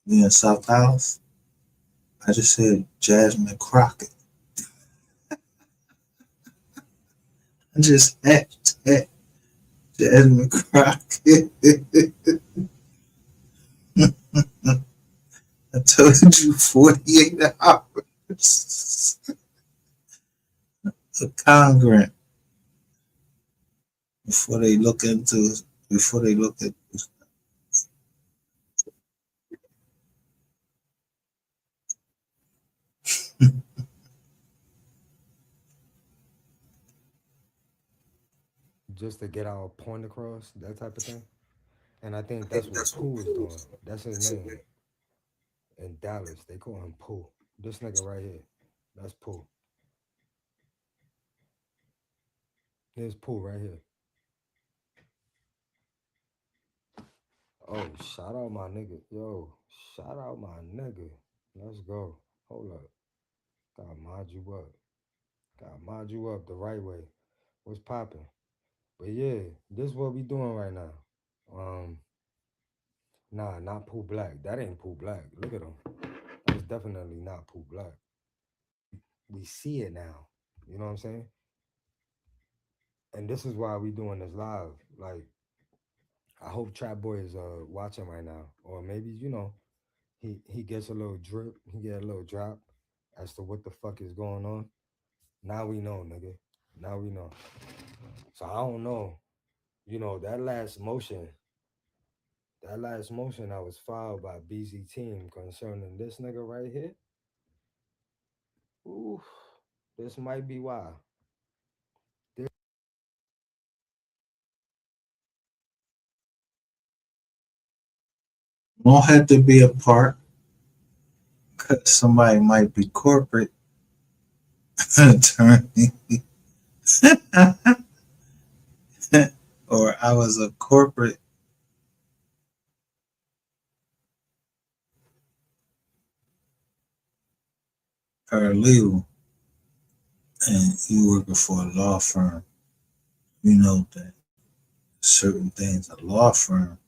A: Me in South House, I just said Jasmine Crockett. I just hashtag Jasmine Crockett. I told you 48 hours. A congruent before they look into before they look at
B: Just to get our point across, that type of thing. And I think that's what Pooh is doing. That's his name in Dallas. They call him Pooh. This nigga right here, that's Pooh. Here's Pooh right here. Oh, shout out my nigga. Yo, shout out my nigga. Let's go. Hold up. Gotta mod you up. Gotta mod you up the right way. What's popping? But yeah, this is what we doing right now. Um, nah, not Pooh Black. That ain't Pooh Black. Look at him. That's definitely not Pooh Black. We see it now. You know what I'm saying? And this is why we doing this live. Like, I hope Trap Boy is watching right now, or maybe he gets a little drip, he get a little drop as to what the fuck is going on. Now we know, nigga. Now we know. So I don't know. That last motion that was filed by BZ Team concerning this nigga right here. Ooh, this might be why.
A: won't have to be a part because somebody might be corporate attorney or I was a corporate paralegal and you working for a law firm. You know that certain things a law firm,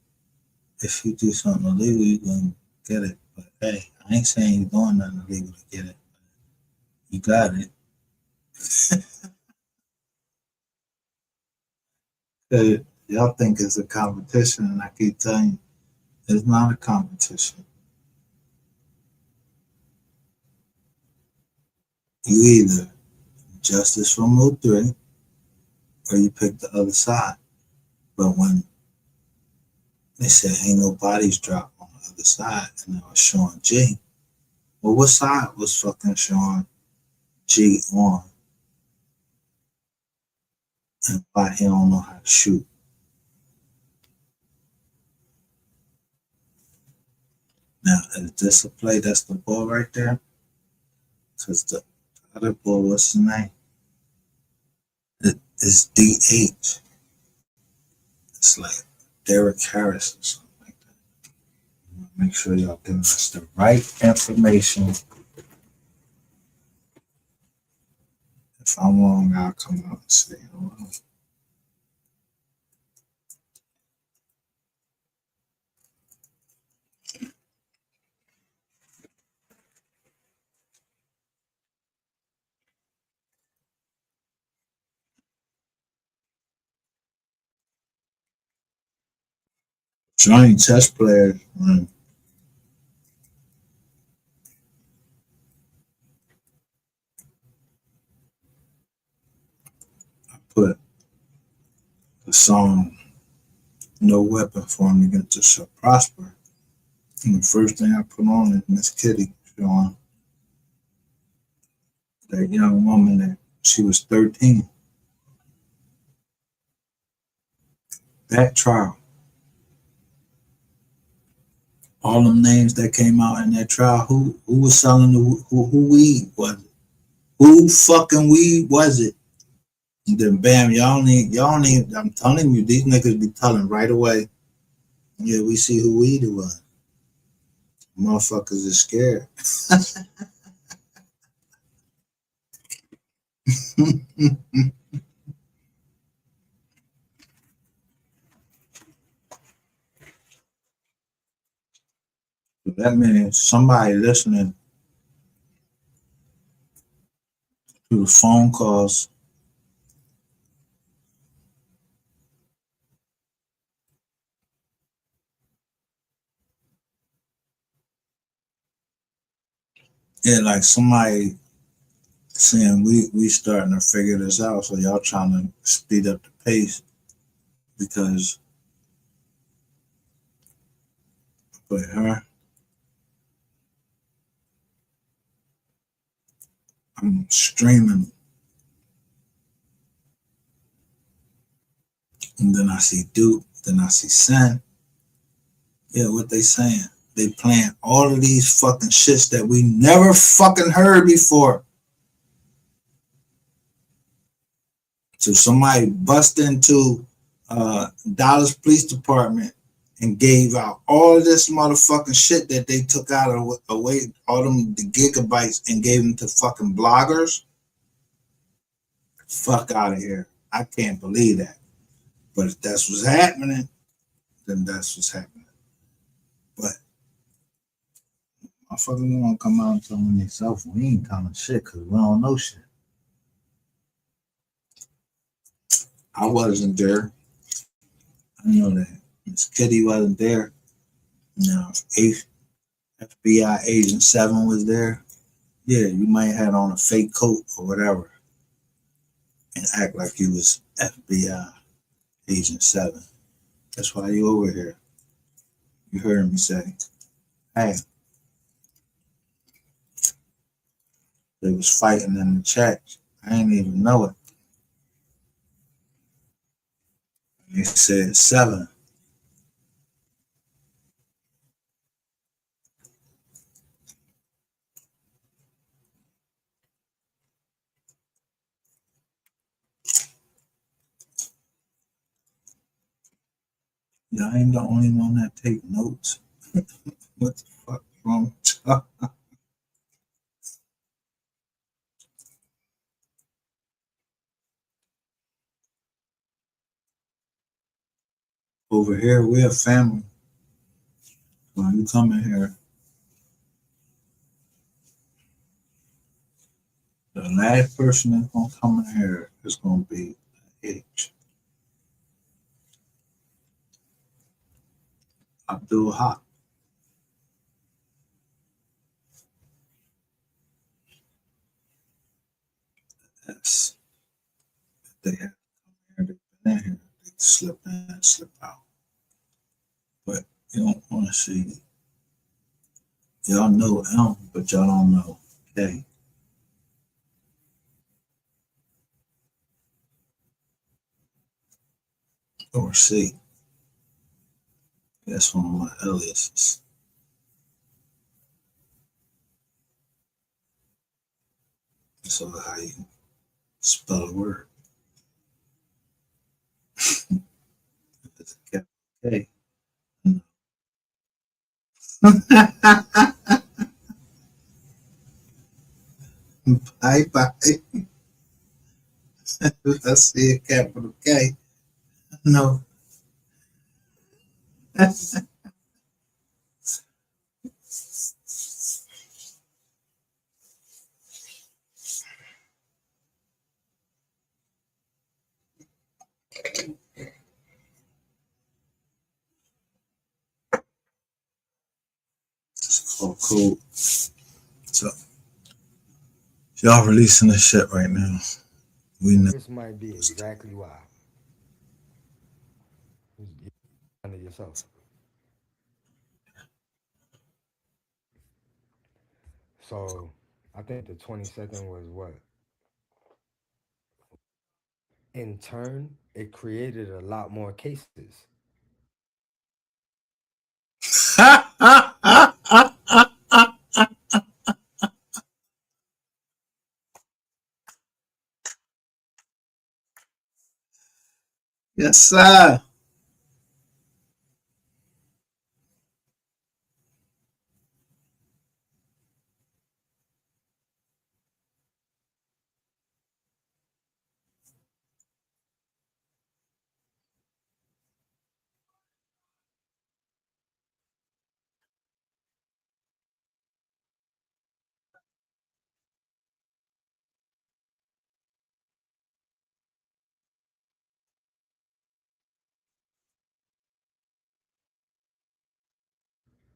A: if you do something illegal, you're gonna get it. But hey, I ain't saying you're doing nothing illegal to get it. You got it. Y'all think it's a competition, and I keep telling you, it's not a competition. You either justice from MO3 or you pick the other side. But when they said ain't no bodies dropped on the other side, and it was showing G, well, what side was fucking showing G on, and why he don't know how to shoot? Now, is this a play? That's the ball right there? Because the other ball, what's his name? It is DH. It's like Derek Harris or something like that. Make sure y'all giving us the right information. If I'm wrong, I'll come out and say, oh, Johnny test player. Put the song "No Weapon Formed Against Us Shall Prosper." And the first thing I put on is Miss Kitty showing that young woman that she was 13. That trial, all them names that came out in that trial, who was selling the who weed was it? Who fucking weed was it? And then bam, y'all need. I'm telling you, these niggas be telling right away. Yeah, we see who weed it was. Motherfuckers is scared. That means somebody listening to the phone calls. Yeah, like somebody saying we starting to figure this out, so y'all trying to speed up the pace because but her, I'm streaming and then I see Duke, then I see Sen. Yeah, what they saying? They playing all of these fucking shits that we never fucking heard before. So somebody bust into Dallas Police Department and gave out all of this motherfucking shit that they took out of away all them the gigabytes and gave them to fucking bloggers. Fuck out of here. I can't believe that. But if that's what's happening, then that's what's happening. But motherfuckers gonna come out and tell me themselves we ain't telling shit because we don't know shit. I wasn't there. I know that Miss Kitty wasn't there. No, FBI Agent 7 was there. Yeah, you might have had on a fake coat or whatever and act like you was FBI Agent 7. That's why you over here. You heard me say, hey, they was fighting in the chat. I ain't even know it. They said 7. Yeah, I ain't the only one that take notes. What the fuck wrong with y'all? Over here, we're a family. When you come in here, the last person that's gonna come in here is gonna be H. Abdul Haq. That's they have here, they've been in here, they slip in, slip out. But you don't want to see. Y'all know M, but y'all don't know K or C. That's one of my aliases. So how you spell a word? It's a capital K. Bye bye. I see a capital K. No. Oh, cool. So y'all releasing this shit right now. We know.
B: This might be exactly why. You're under yourself. So I think the 22nd was what? In turn, it created a lot more cases.
A: Yes, sir.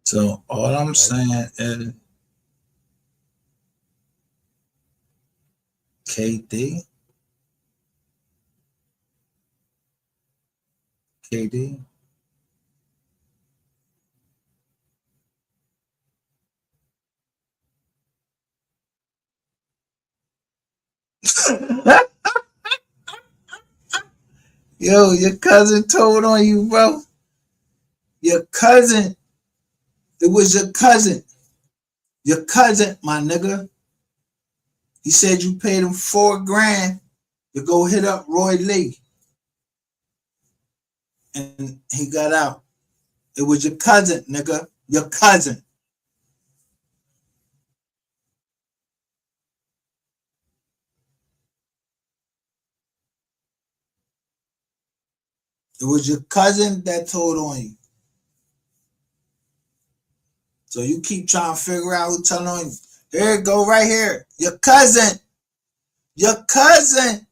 A: So all I'm
B: Right?
A: saying is KD, KD. Yo, your cousin told on you, bro. Your cousin. It was your cousin. Your cousin, my nigga. He said you paid him $4,000 to go hit up Roy Lee. And he got out. It was your cousin, nigga. Your cousin. It was your cousin that told on you. So you keep trying to figure out who telling on you. Here it go right here. Your cousin. Your cousin.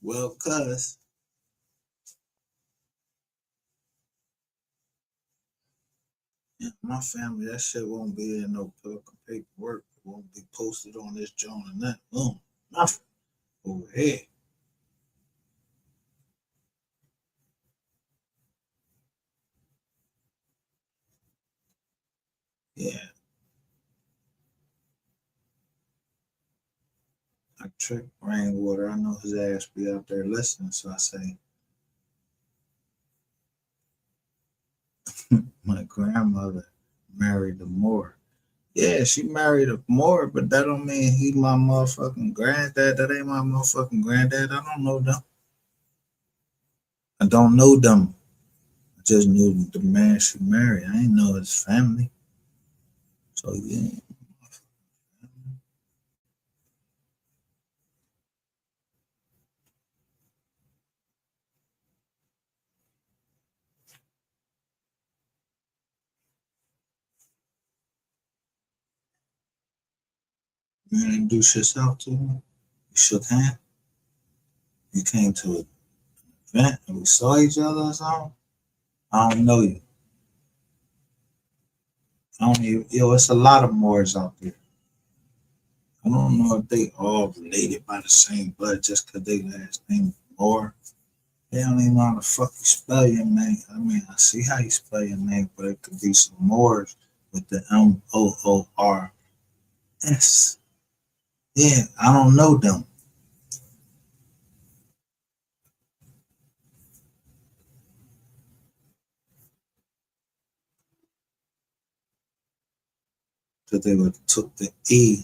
A: Well, cuz. Yeah, my family, that shit won't be in no paperwork. It won't be posted on this joint and that. Boom. Nothing. Over here. Yeah. I trick Rainwater. I know his ass be out there listening. So I say, my grandmother married a Moor. Yeah, she married a Moor, but that don't mean he my motherfucking granddad. That ain't my motherfucking granddad. I don't know them. I don't know them. I just knew the man she married. I ain't know his family. So yeah, you introduce yourself to me. We shook hands. You came to an event and we saw each other or something. I don't know you. I don't even, yo, it's a lot of Moors out there. I don't know if they all related by the same blood just because they last name Moore. They don't even know how to fucking spell your name. I mean, I see how you spell your name, but it could be some Moors with the Moors. Yeah, I don't know them. because they would took the E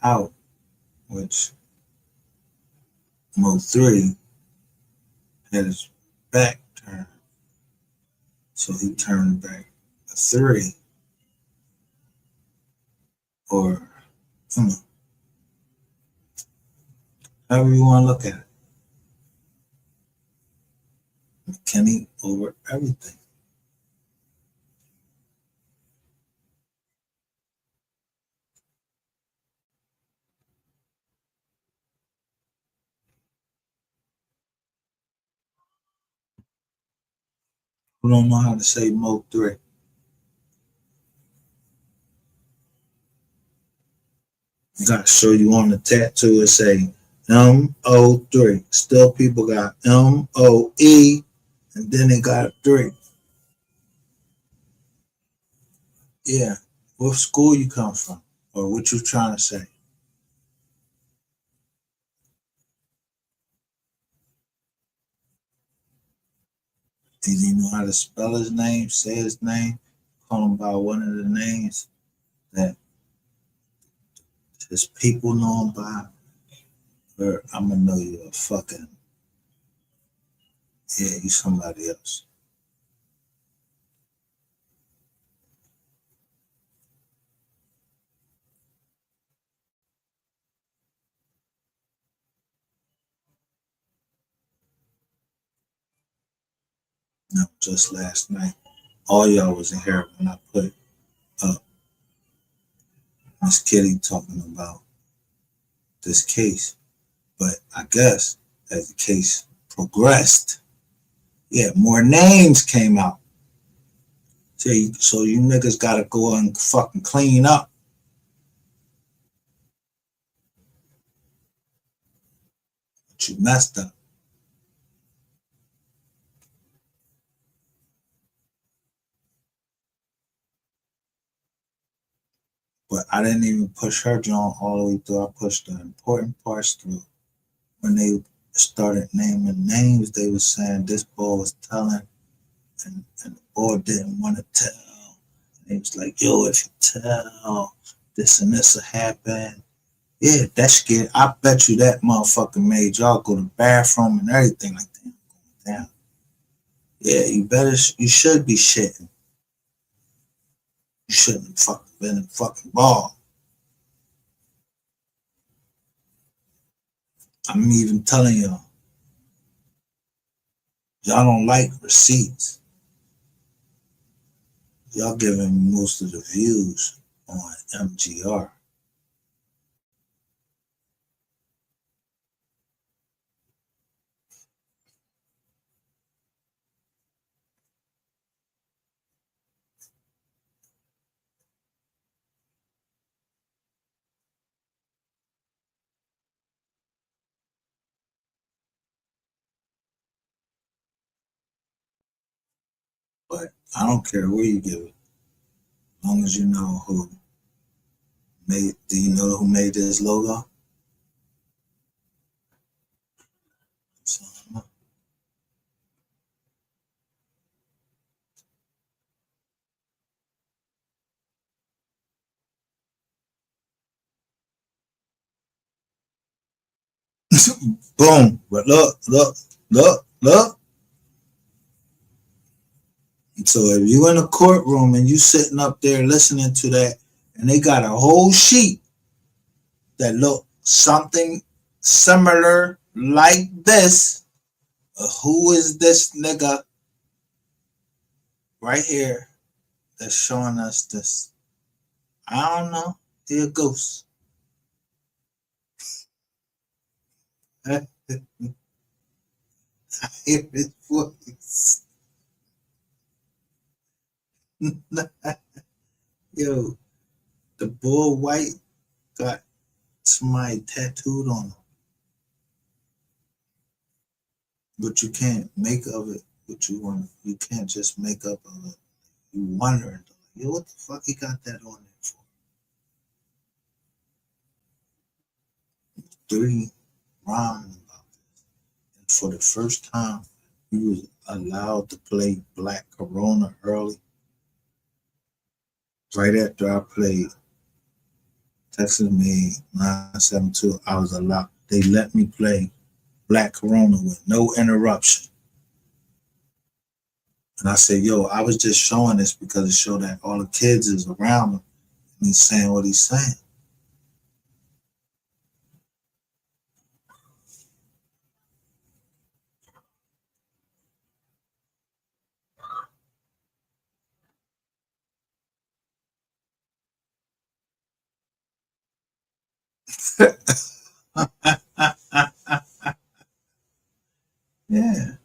A: out, which MO3 had his back turned. So he turned back a 3, or you know, however you want to look at it. McKinney over everything. Who don't know how to say MO3? I gotta show you on the tattoo it say MO3. Still people got MOE and then they got a 3. Yeah. What school you come from? Or what you trying to say? Did he know how to spell his name, say his name, call him by one of the names that his people know him by? Or I'm gonna know you a fucking, yeah, you somebody else. No, just last night. All y'all was in here when I put up Miss Kitty talking about this case. But I guess as the case progressed, yeah, more names came out. So you niggas gotta go and fucking clean up. But you messed up. But I didn't even push her joint all the way through. I pushed the important parts through. When they started naming names, they was saying this boy was telling, and the boy didn't want to tell. And he was like, yo, if you tell, this and this will happen. Yeah, that scared. I bet you that motherfucker made y'all go to the bathroom and everything like that. Damn. Yeah, you should be shitting. You shouldn't have fucking been a fucking ball. I'm even telling y'all don't like receipts. Y'all giving most of the views on MGR. But I don't care where you give it, as long as you know who made. Do you know who made this logo? So, boom. But look. So if you in a courtroom and you sitting up there listening to that, and they got a whole sheet that look something similar like this, who is this nigga right here that's showing us this? I don't know. Here goes. I hear his voice. Yo, the boy white got somebody tattooed on him. But you can't make of it what you want. You can't just make up of it. You wondering, yo, what the fuck he got that on there for? 3 rhyming about this. And for the first time, he was allowed to play Black Corona early. right after I played Texas made 972, I was allowed. They let me play Black Corona with no interruption. And I said, yo, I was just showing this because it showed that all the kids is around him and he's saying what he's saying. Yeah,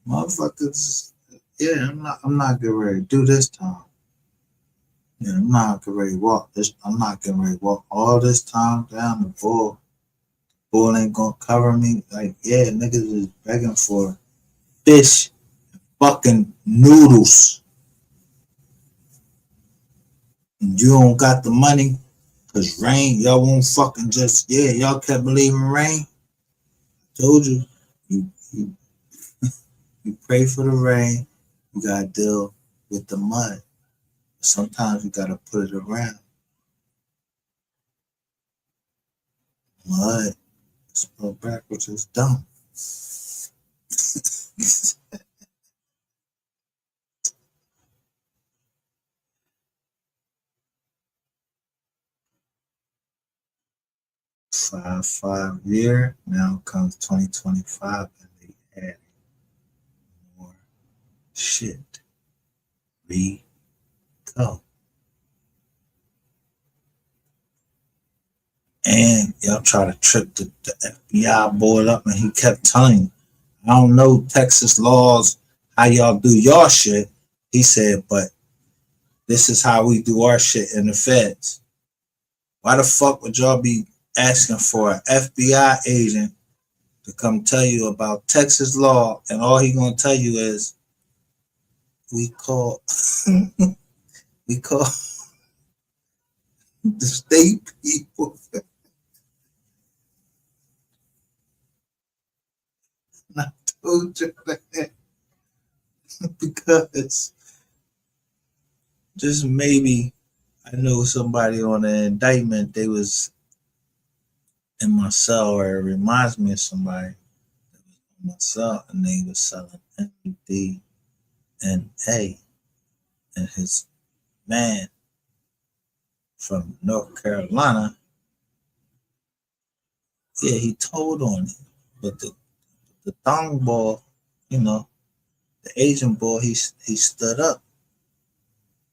A: motherfuckers. Yeah, I'm not getting ready to do this time. Yeah, I'm not getting ready to walk this. I'm not getting ready to walk all this time down the bull. Bull ain't gonna cover me. Like, yeah, niggas is begging for fish, fucking noodles. And you don't got the money, cause rain, y'all won't fucking just, yeah, y'all kept believing rain. Told you, you, you pray for the rain, you gotta deal with the mud. Sometimes you gotta put it around. Mud, spelled backwards is dumb. 5 year, now comes 2025 and they add more shit. We go. And y'all try to trip the FBI boy up, and he kept telling you, I don't know Texas laws, how y'all do y'all shit. He said, but this is how we do our shit in the feds. Why the fuck would y'all be asking for an FBI agent to come tell you about Texas law, and all he gonna tell you is we call we call the state people. And I told you that because just maybe I know somebody on the indictment, they was in my cell, or it reminds me of somebody that was in my cell, and they was selling MDNA, and his man from North Carolina, yeah, he told on it. But the thong ball, you know, the Asian boy, he stood up.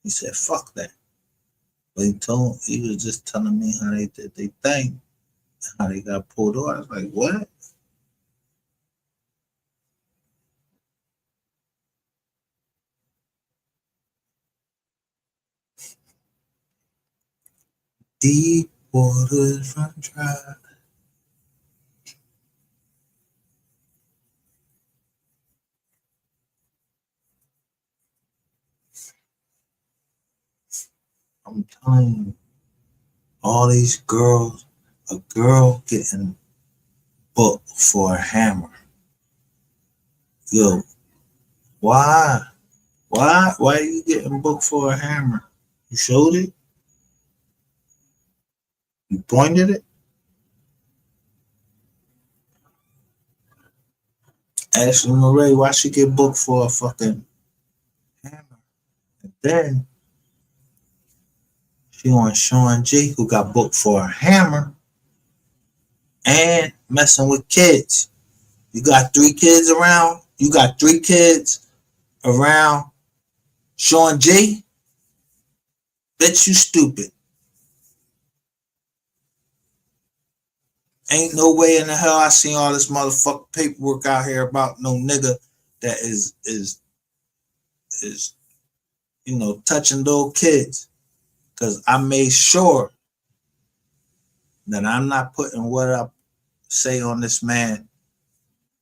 A: He said, fuck that. But he was just telling me how they did their thing, how they got pulled over. I was like, what? Deep waters run dry. I'm telling you, all these girls, a girl getting booked for a hammer. Yo, why? Why are you getting booked for a hammer? You showed it? You pointed it? Ashley Murray, why she get booked for a fucking hammer? And then she on Sean G, who got booked for a hammer and messing with kids. You got 3 kids around. You got 3 kids around Sean G. Bitch, you stupid. Ain't no way in the hell I seen all this motherfucking paperwork out here about no nigga that is touching little kids. Cause I made sure that I'm not putting what I say on this man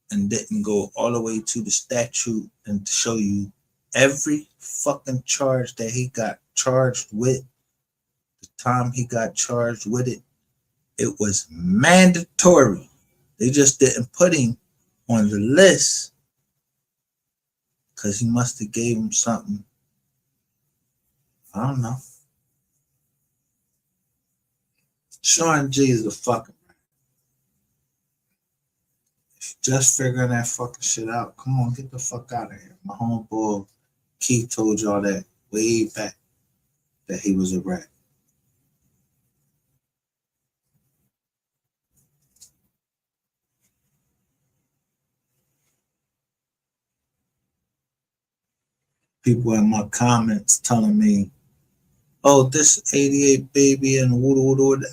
A: and didn't go all the way to the statute and to show you every fucking charge that he got charged with. The time he got charged with it, it was mandatory. They just didn't put him on the list because he must have gave him something. I don't know. Sean G is a fucking just figuring that fucking shit out. Come on, get the fuck out of here. My homeboy Keith told y'all that way back that he was a rat. People in my comments telling me, oh, this 88 baby and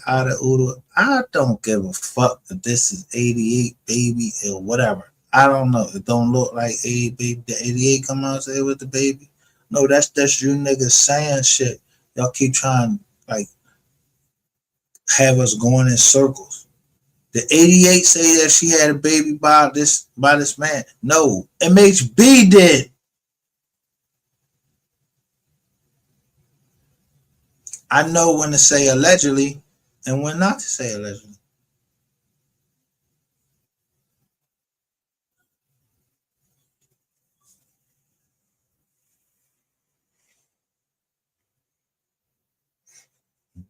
A: out of Udo. I don't give a fuck if this is 88 baby or whatever. I don't know. It don't look like 88 baby. The 88 come out and say with the baby. No, that's you niggas saying shit. Y'all keep trying like have us going in circles. The 88 say that she had a baby by this man. No, MHB did. I know when to say allegedly and when not to say allegedly.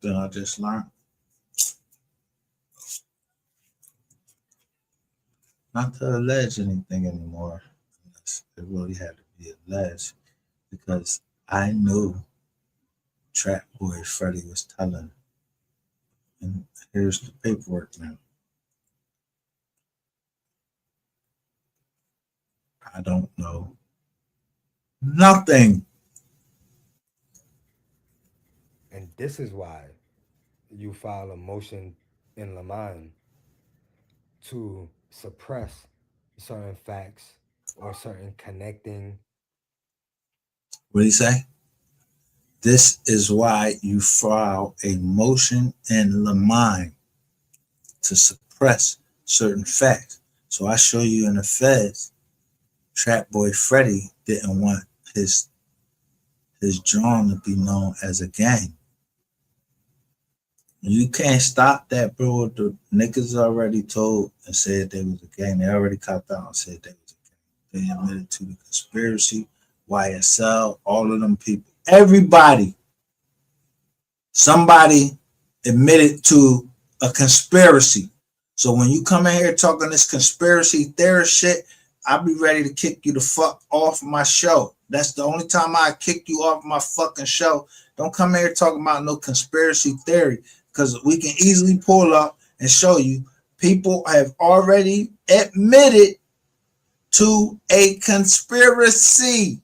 A: Then I just learned not to allege anything anymore. Unless it really had to be alleged because I knew Trap Boy Freddie was telling. And here's the paperwork now. I don't know nothing.
B: And this is why you file a motion in Lamont to suppress certain facts or certain connecting.
A: What do you say? This is why you file a motion in Lamont to suppress certain facts. So I show you in the feds, Trap Boy Freddie didn't want his drawing to be known as a gang. You can't stop that, bro. The niggas already told and said they was a gang. They already copped out and said they was a gang. They admitted to the conspiracy, YSL, all of them people. Everybody, somebody admitted to a conspiracy. So when you come in here talking this conspiracy theory shit, I'll be ready to kick you the fuck off my show. That's the only time I kick you off my fucking show. Don't come here talking about no conspiracy theory because we can easily pull up and show you people have already admitted to a conspiracy.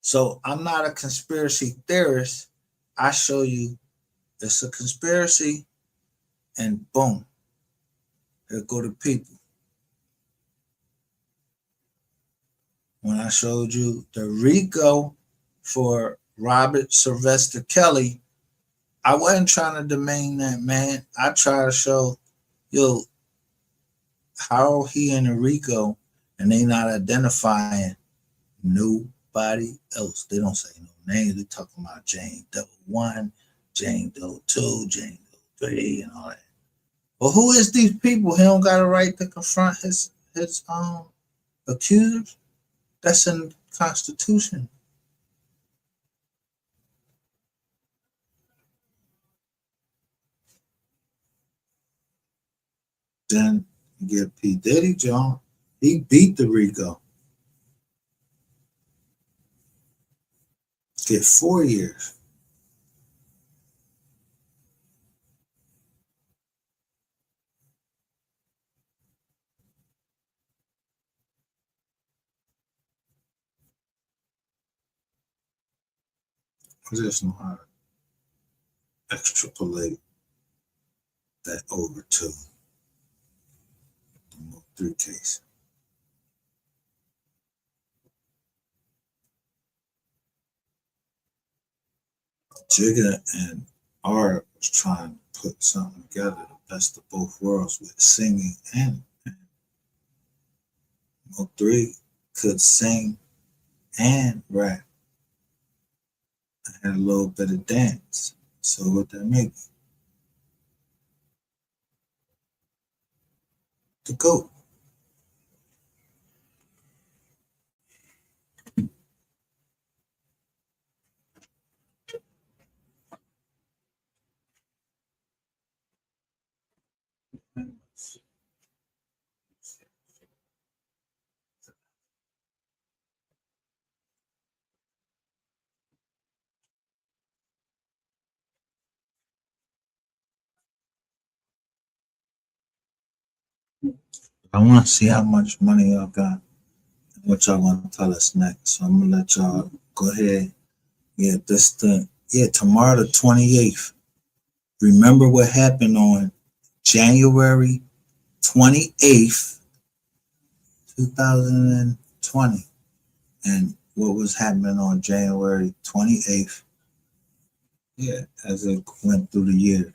A: So I'm not a conspiracy theorist. I show you it's a conspiracy and boom, here go the people. When I showed you the RICO for Robert Sylvester Kelly, I wasn't trying to demean that man. I try to show, yo, how he in the RICO and they not identifying nobody else. They don't say no names. They talking about Jane Doe 1, Jane Doe 2, Jane Doe 3, and all that. Well, who is these people? He don't got a right to confront his accusers. That's in the Constitution. Then you get P. Diddy, John. He beat the RICO. Get 4 years. I just know how to extrapolate that over to the MO3 case. Jigga and Art was trying to put something together, the best of both worlds with singing and MO3 could sing and rap. I had a little bit of dance. So what that make? The GOAT. I want to see how much money y'all got and what y'all gonna tell us next. So I'm gonna let y'all go ahead. Yeah, this thing. Yeah, tomorrow the 28th. Remember what happened on January 28th, 2020, and what was happening on January 28th. Yeah, as it went through the years.